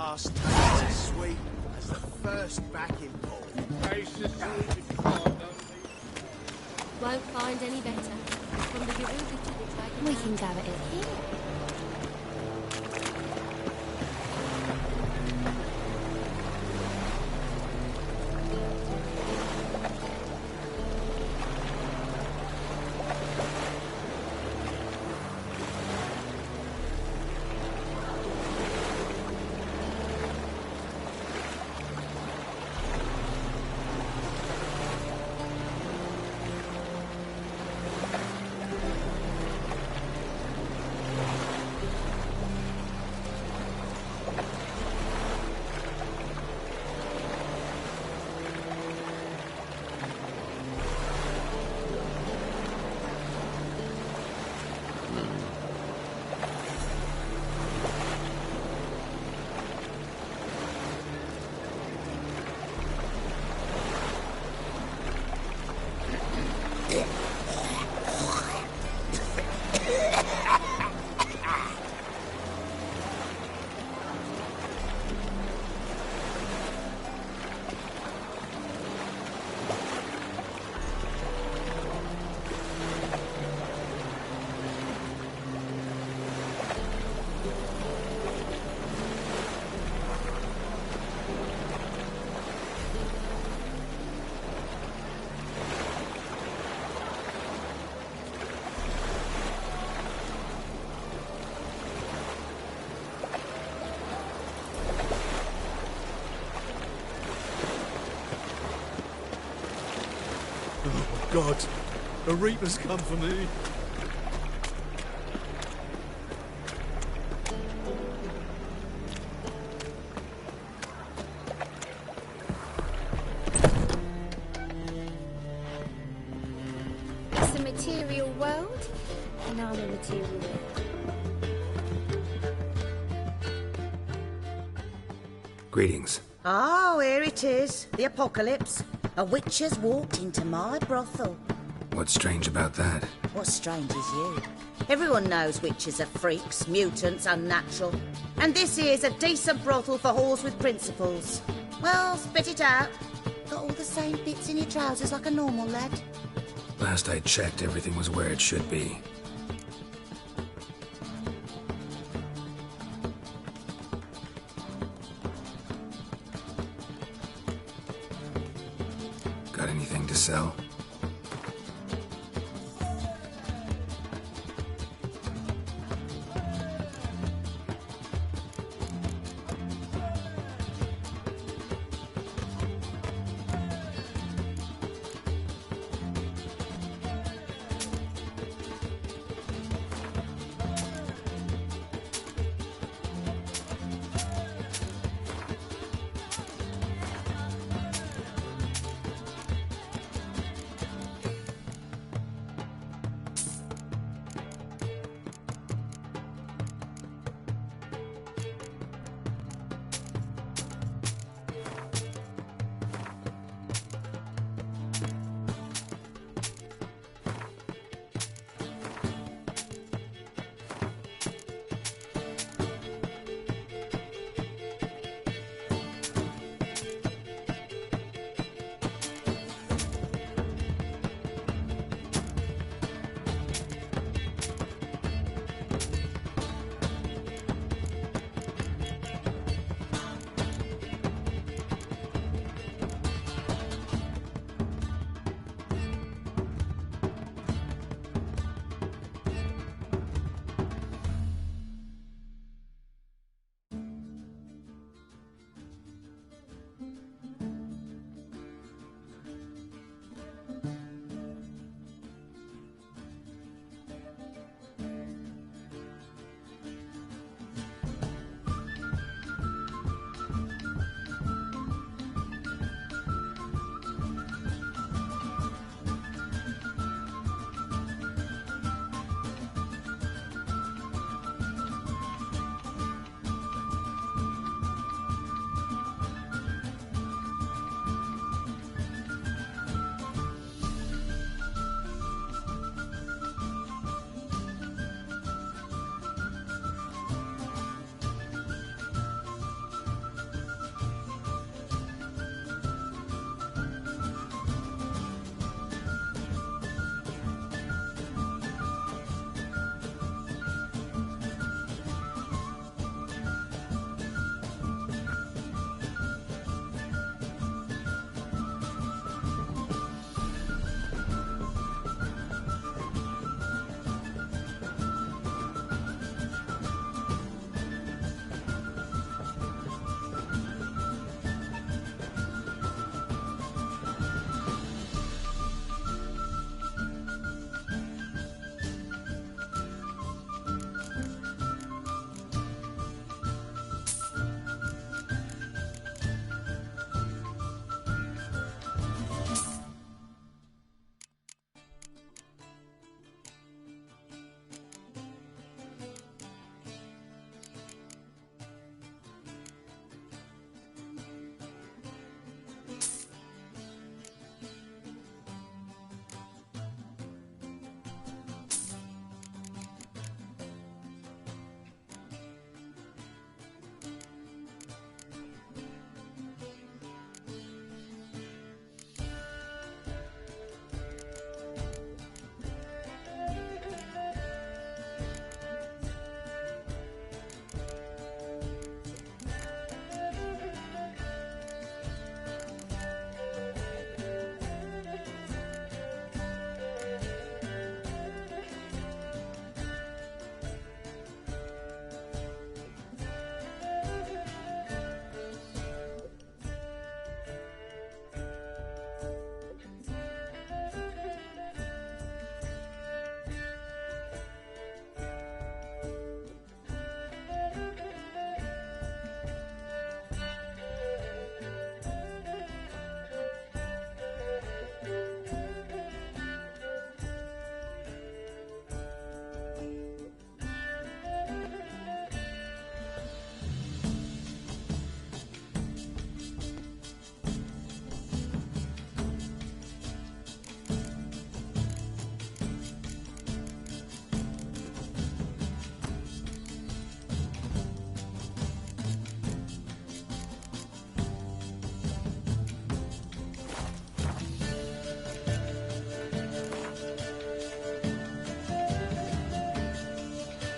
S14: last taste as sweet as the first backing ball.
S10: Won't find any better. From the Gerudo to the Dragon.
S13: We can go at it here.
S6: God, a Reaper's come for me.
S10: It's a material world, and I'm a material world.
S4: Greetings.
S11: Oh, here it is. The apocalypse. A witch has walked into my brothel.
S4: What's strange about that?
S11: What's strange is you. Everyone knows witches are freaks, mutants, unnatural. And this here's a decent brothel for whores with principles. Well, spit it out. Got all the same bits in your trousers like a normal lad.
S4: Last I checked, everything was where it should be. Got anything to sell?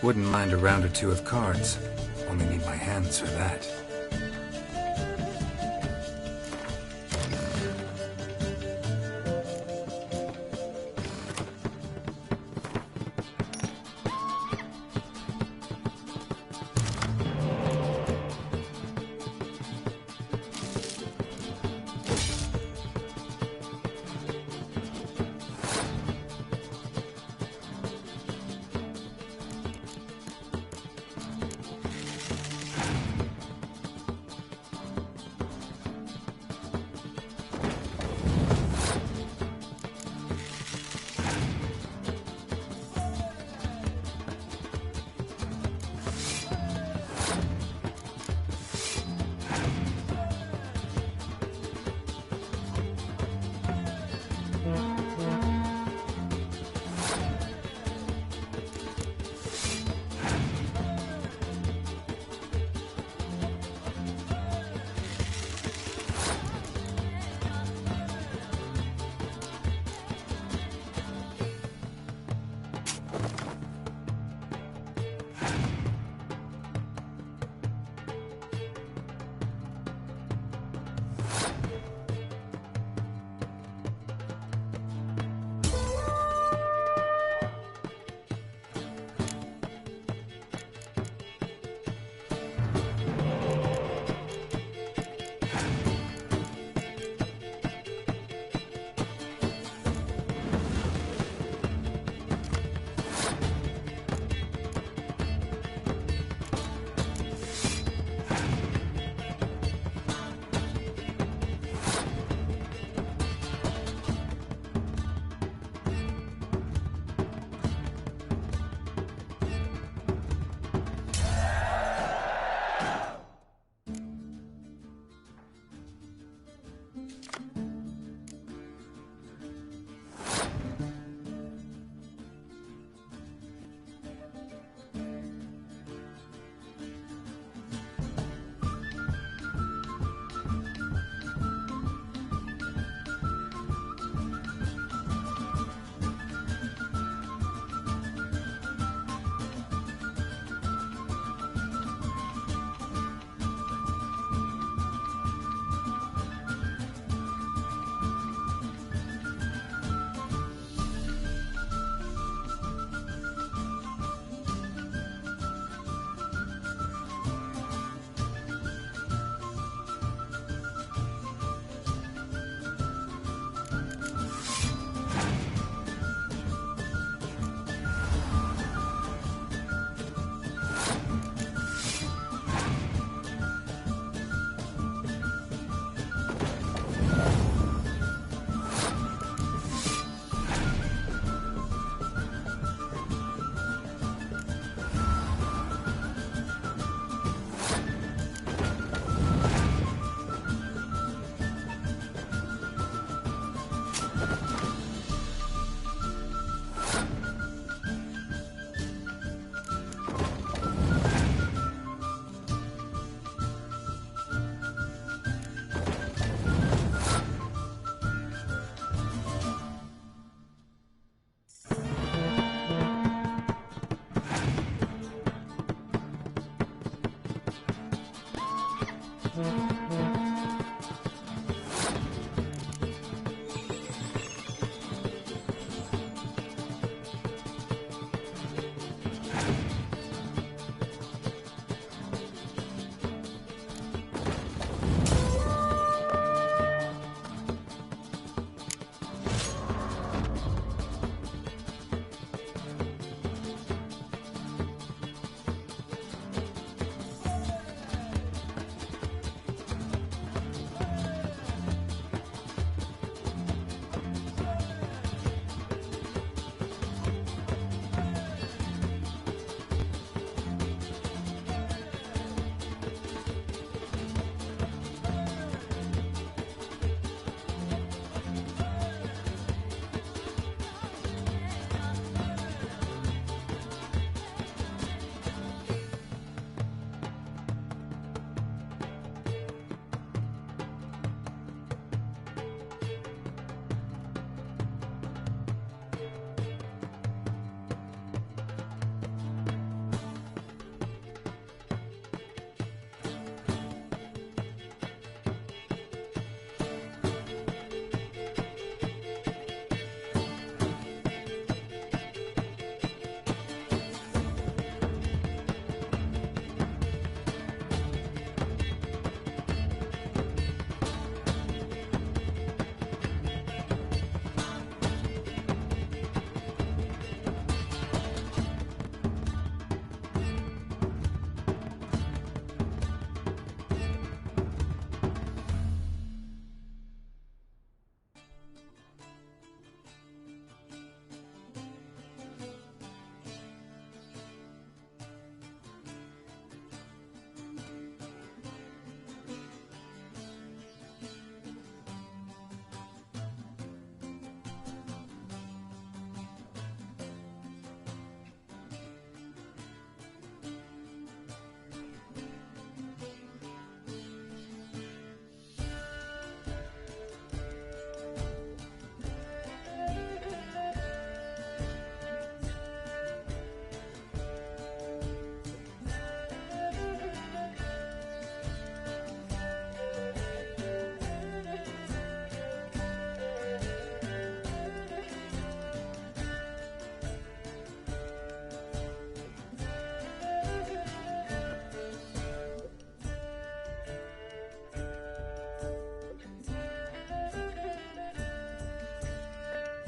S4: Wouldn't mind a round or two of cards. Only need my hands for that.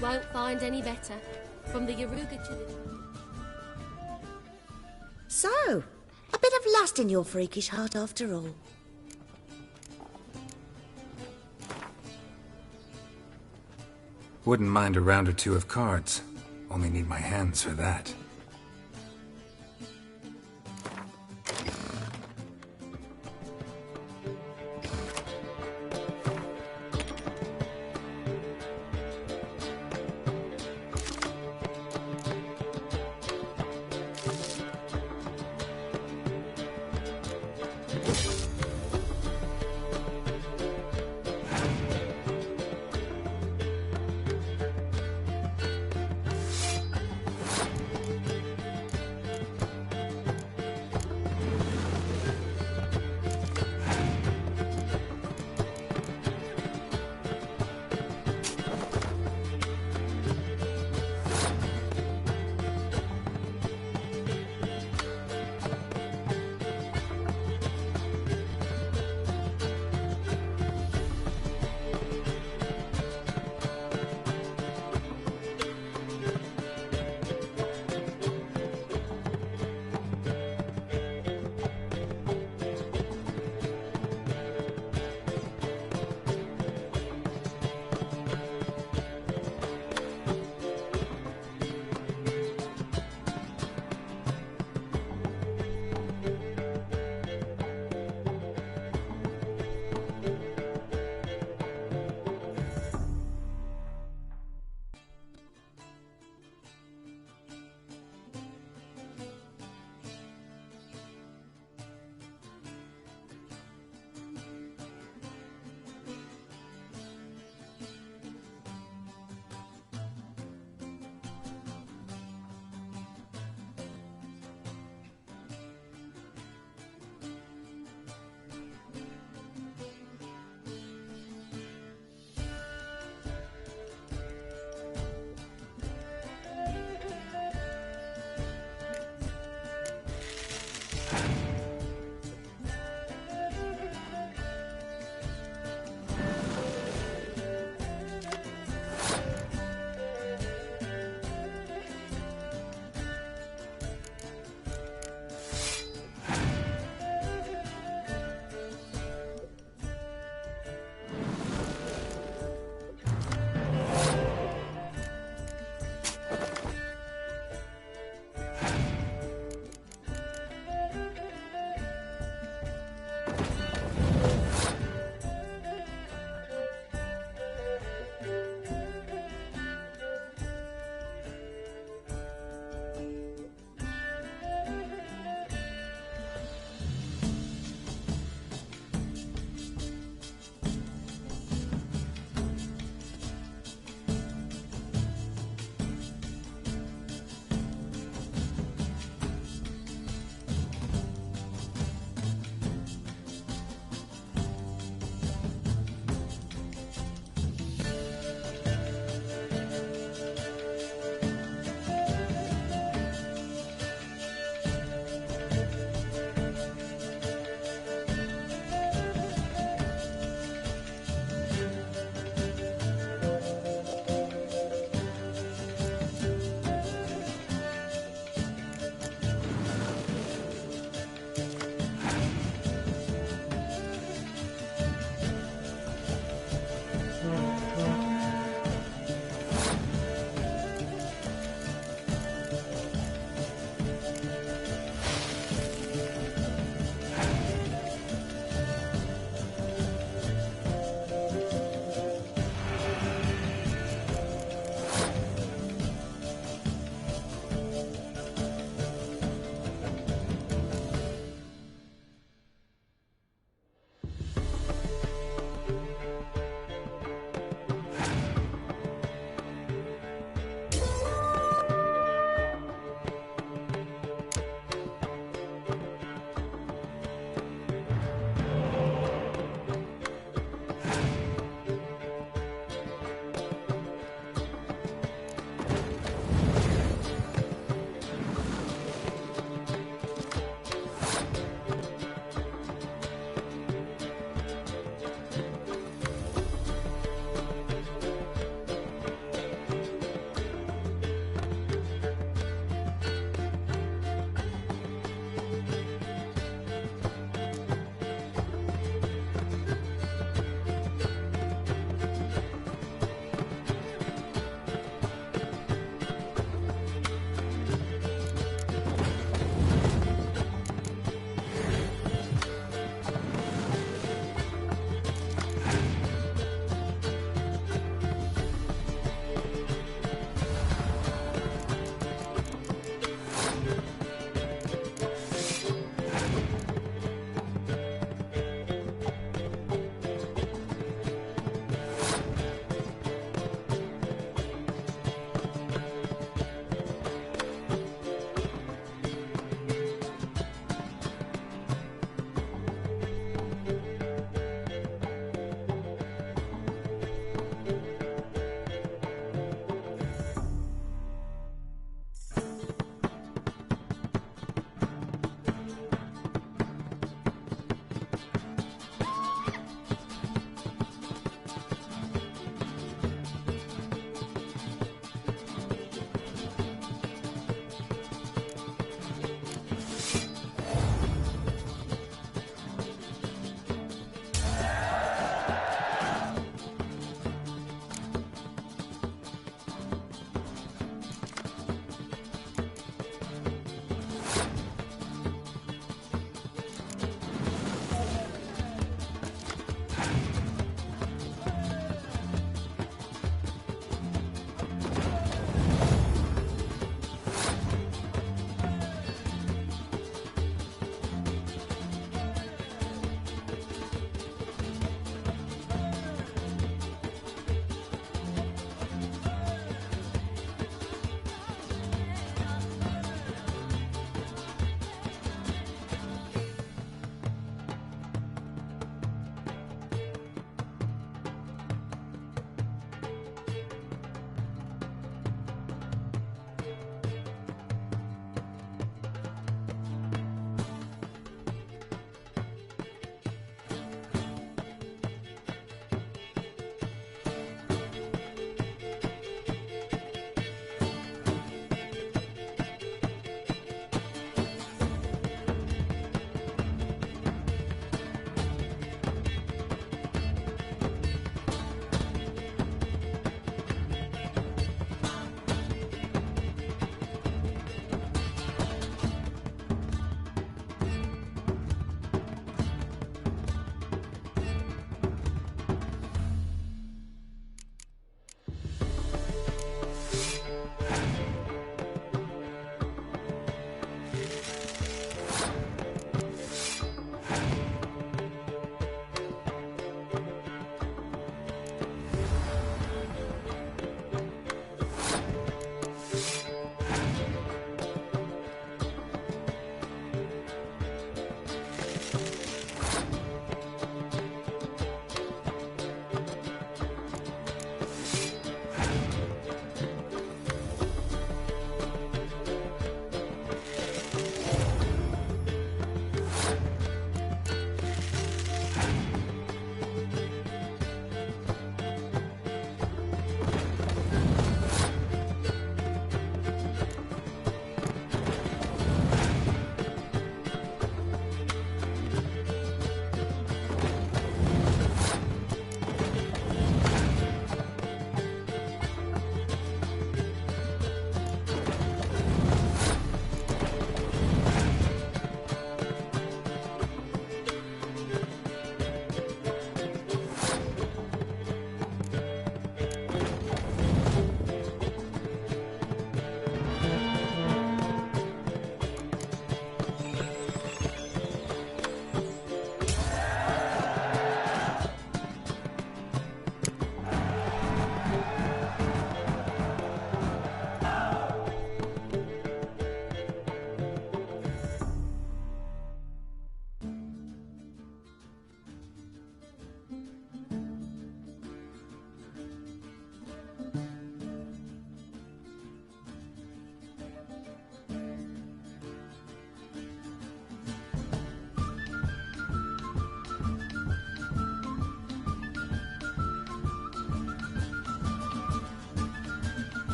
S10: Won't find any better. From the Yaruga to the...
S11: So, a bit of lust in your freakish heart after all.
S4: Wouldn't mind a round or two of cards. Only need my hands for that.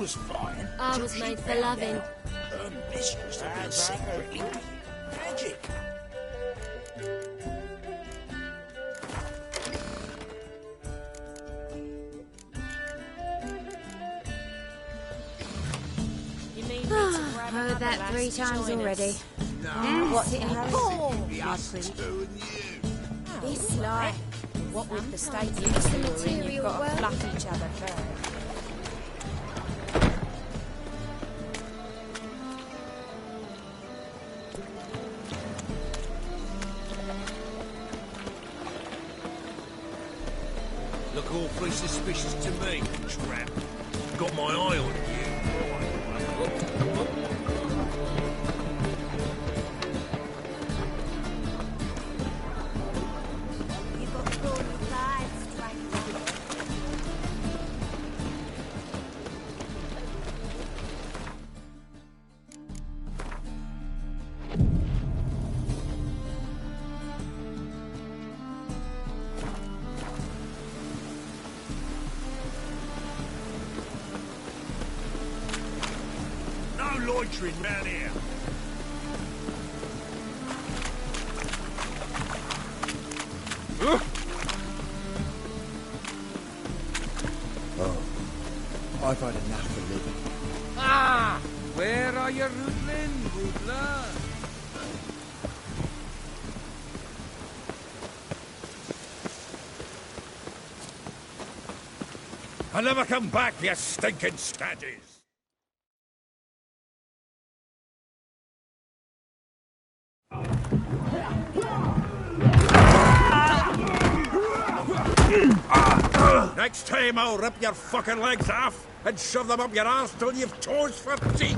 S14: was fine.
S10: I was made for loving.
S14: Her mistress had been secretly magic.
S2: Heard that 3 times already.
S13: What's it, Harry?
S2: This life. What with the state you're in, you've got to fluff each other first.
S12: Look awfully suspicious to me, tramp. Got my eye on you. Loitering round here.
S14: Oh, I've had enough of living.
S7: Ah! Where are you, Rutland, Rutla?
S12: I'll never come back, you stinking staddies. Next time I'll rip your fucking legs off and shove them up your arse till you've toes for teeth.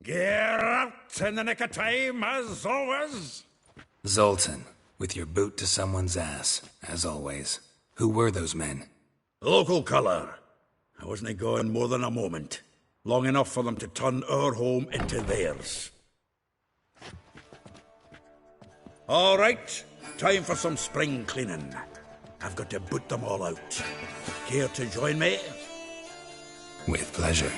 S12: Get out in the nick of time, as always.
S4: Zoltan, with your boot to someone's ass, as always. Who were those men?
S15: Local colour. I wasn't gone more than a moment. Long enough for them to turn our home into theirs. All right, time for some spring cleaning. I've got to boot them all out. Care to join me?
S4: With pleasure.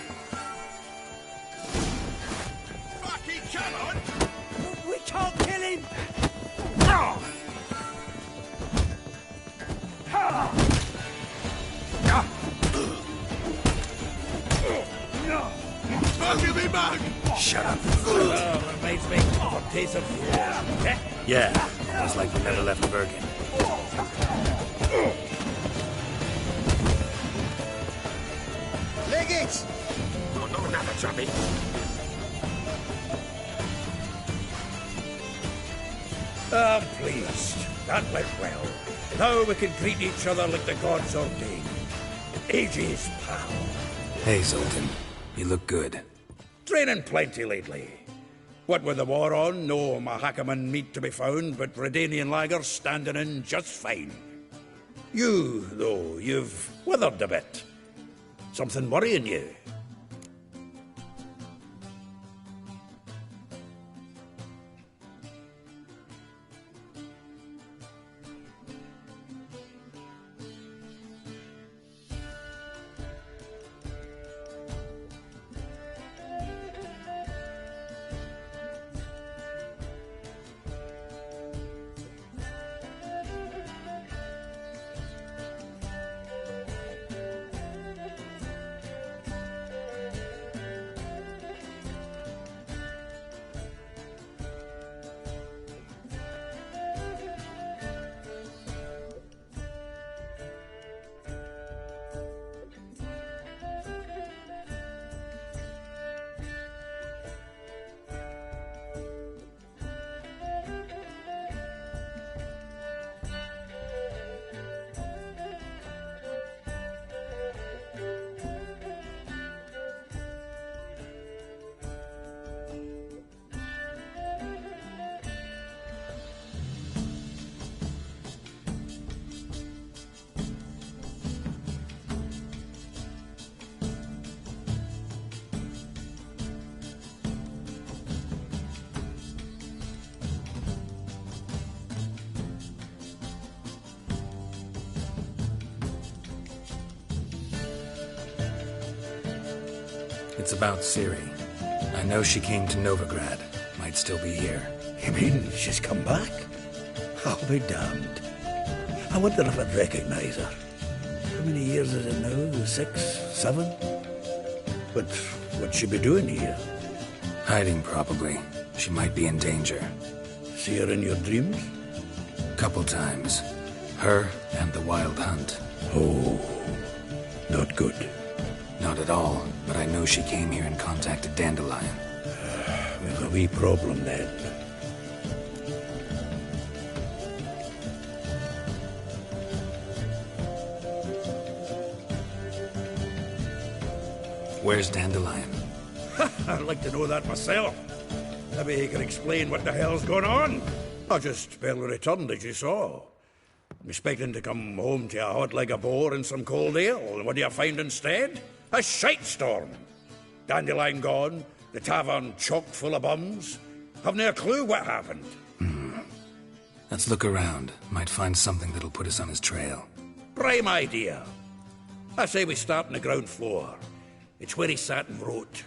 S12: Fucking come on!
S7: We can't kill him!
S12: No! Give me back!
S15: Shut up. That reminds me of a taste of...
S4: Yeah, almost like we never left Bergen.
S12: Leg it! Oh, not another chubby.
S15: I'm pleased. That went well. Now we can greet each other like the gods ordained. Ages, pal.
S4: Hey, Zoltan. You look good.
S15: Training plenty lately. What with the war on, no Mahakaman meat to be found, but Redanian lagers standing in just fine. You, though, you've withered a bit. Something worrying you?
S4: It's about Ciri. I know she came to Novigrad. Might still be here.
S15: You mean she's come back? I'll be damned. I wonder if I'd recognize her. How many years is it now? 6, 7? But what'd she be doing here?
S4: Hiding, probably. She might be in danger.
S15: See her in your dreams?
S4: Couple times. Her and the Wild Hunt.
S15: Oh, not good.
S4: Not at all, but I know she came here and contacted Dandelion.
S15: We've a wee problem then.
S4: Where's Dandelion?
S15: I'd like to know that myself. Maybe he can explain what the hell's going on. I just barely returned, as you saw. I'm expecting to come home to a hot like a boar and some cold ale, and what do you find instead? A shite storm. Dandelion gone, the tavern chock full of bums. Haven't a clue what happened.
S4: Let's look around. Might find something that'll put us on his trail.
S15: Prime idea. I say we start on the ground floor. It's where he sat and wrote.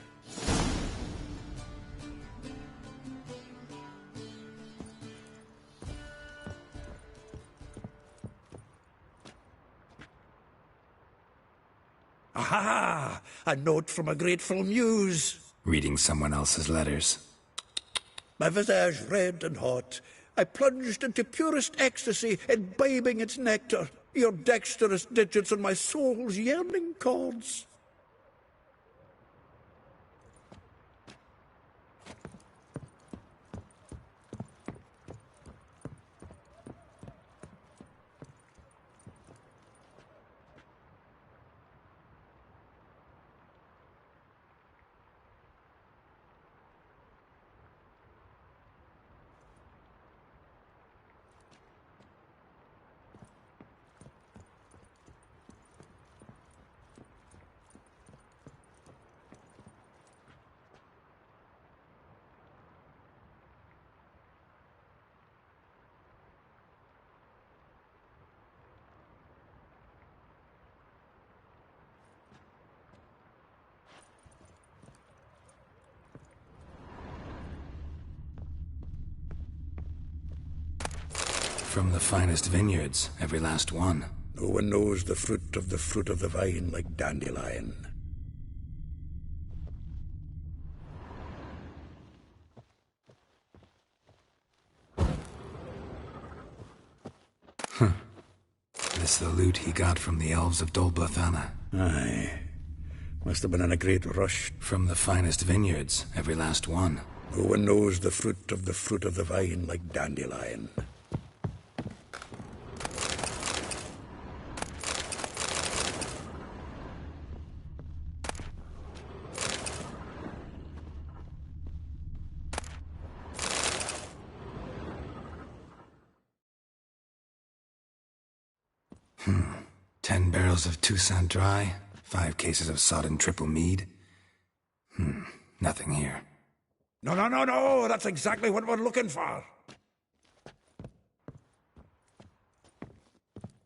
S15: Aha! A note from a grateful muse.
S4: Reading someone else's letters.
S15: My visage red and hot, I plunged into purest ecstasy, imbibing its nectar, your dexterous digits on my soul's yearning chords.
S4: From the finest vineyards, every last one.
S15: No one knows the fruit of the vine like Dandelion.
S4: This the loot he got from the elves of Dol Blathanna.
S15: Aye. Must have been in a great rush.
S4: From the finest vineyards, every last one.
S15: No one knows the fruit of the vine like Dandelion.
S4: Hmm. 10 barrels of Toussaint Dry, 5 cases of sodden triple mead. Nothing here.
S15: No, that's exactly what we're looking for.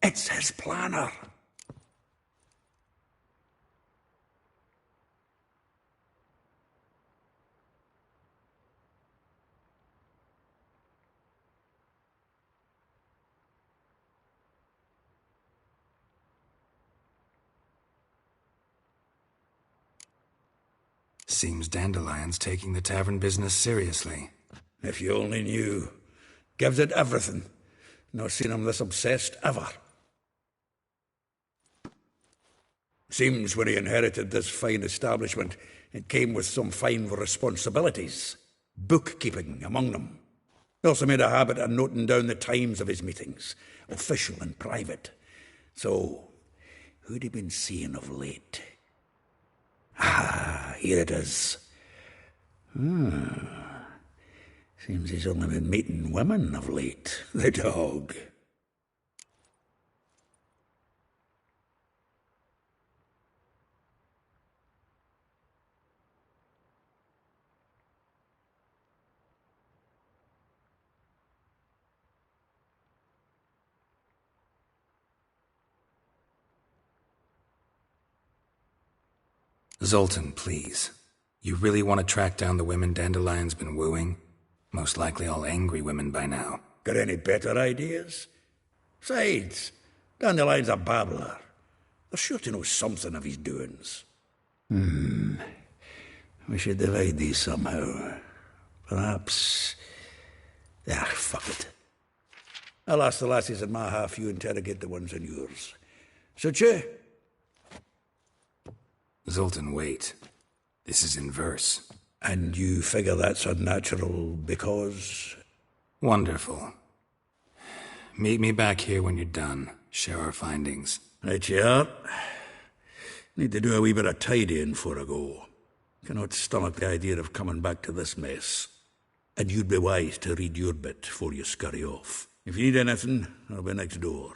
S15: It's his planner.
S4: Seems Dandelion's taking the tavern business seriously.
S15: If you only knew. Gives it everything. Not seen him this obsessed ever. Seems when he inherited this fine establishment, it came with some fine responsibilities. Bookkeeping among them. He also made a habit of noting down the times of his meetings, official and private. So, who'd he been seeing of late? Ah, here it is. Seems he's only been meeting women of late, the dog.
S4: Zoltan, please. You really want to track down the women Dandelion's been wooing? Most likely all angry women by now.
S15: Got any better ideas? Besides, Dandelion's a babbler. They're sure to know something of his doings. We should divide these somehow. Perhaps... fuck it. I'll ask the lassies in my half, you interrogate the ones in yours. Suit you?
S4: Zoltan, wait. This is in verse.
S15: And you figure that's unnatural because...
S4: Wonderful. Meet me back here when you're done. Share our findings.
S15: Right you are. Need to do a wee bit of tidying before I go. Cannot stomach the idea of coming back to this mess. And you'd be wise to read your bit before you scurry off. If you need anything, I'll be next door.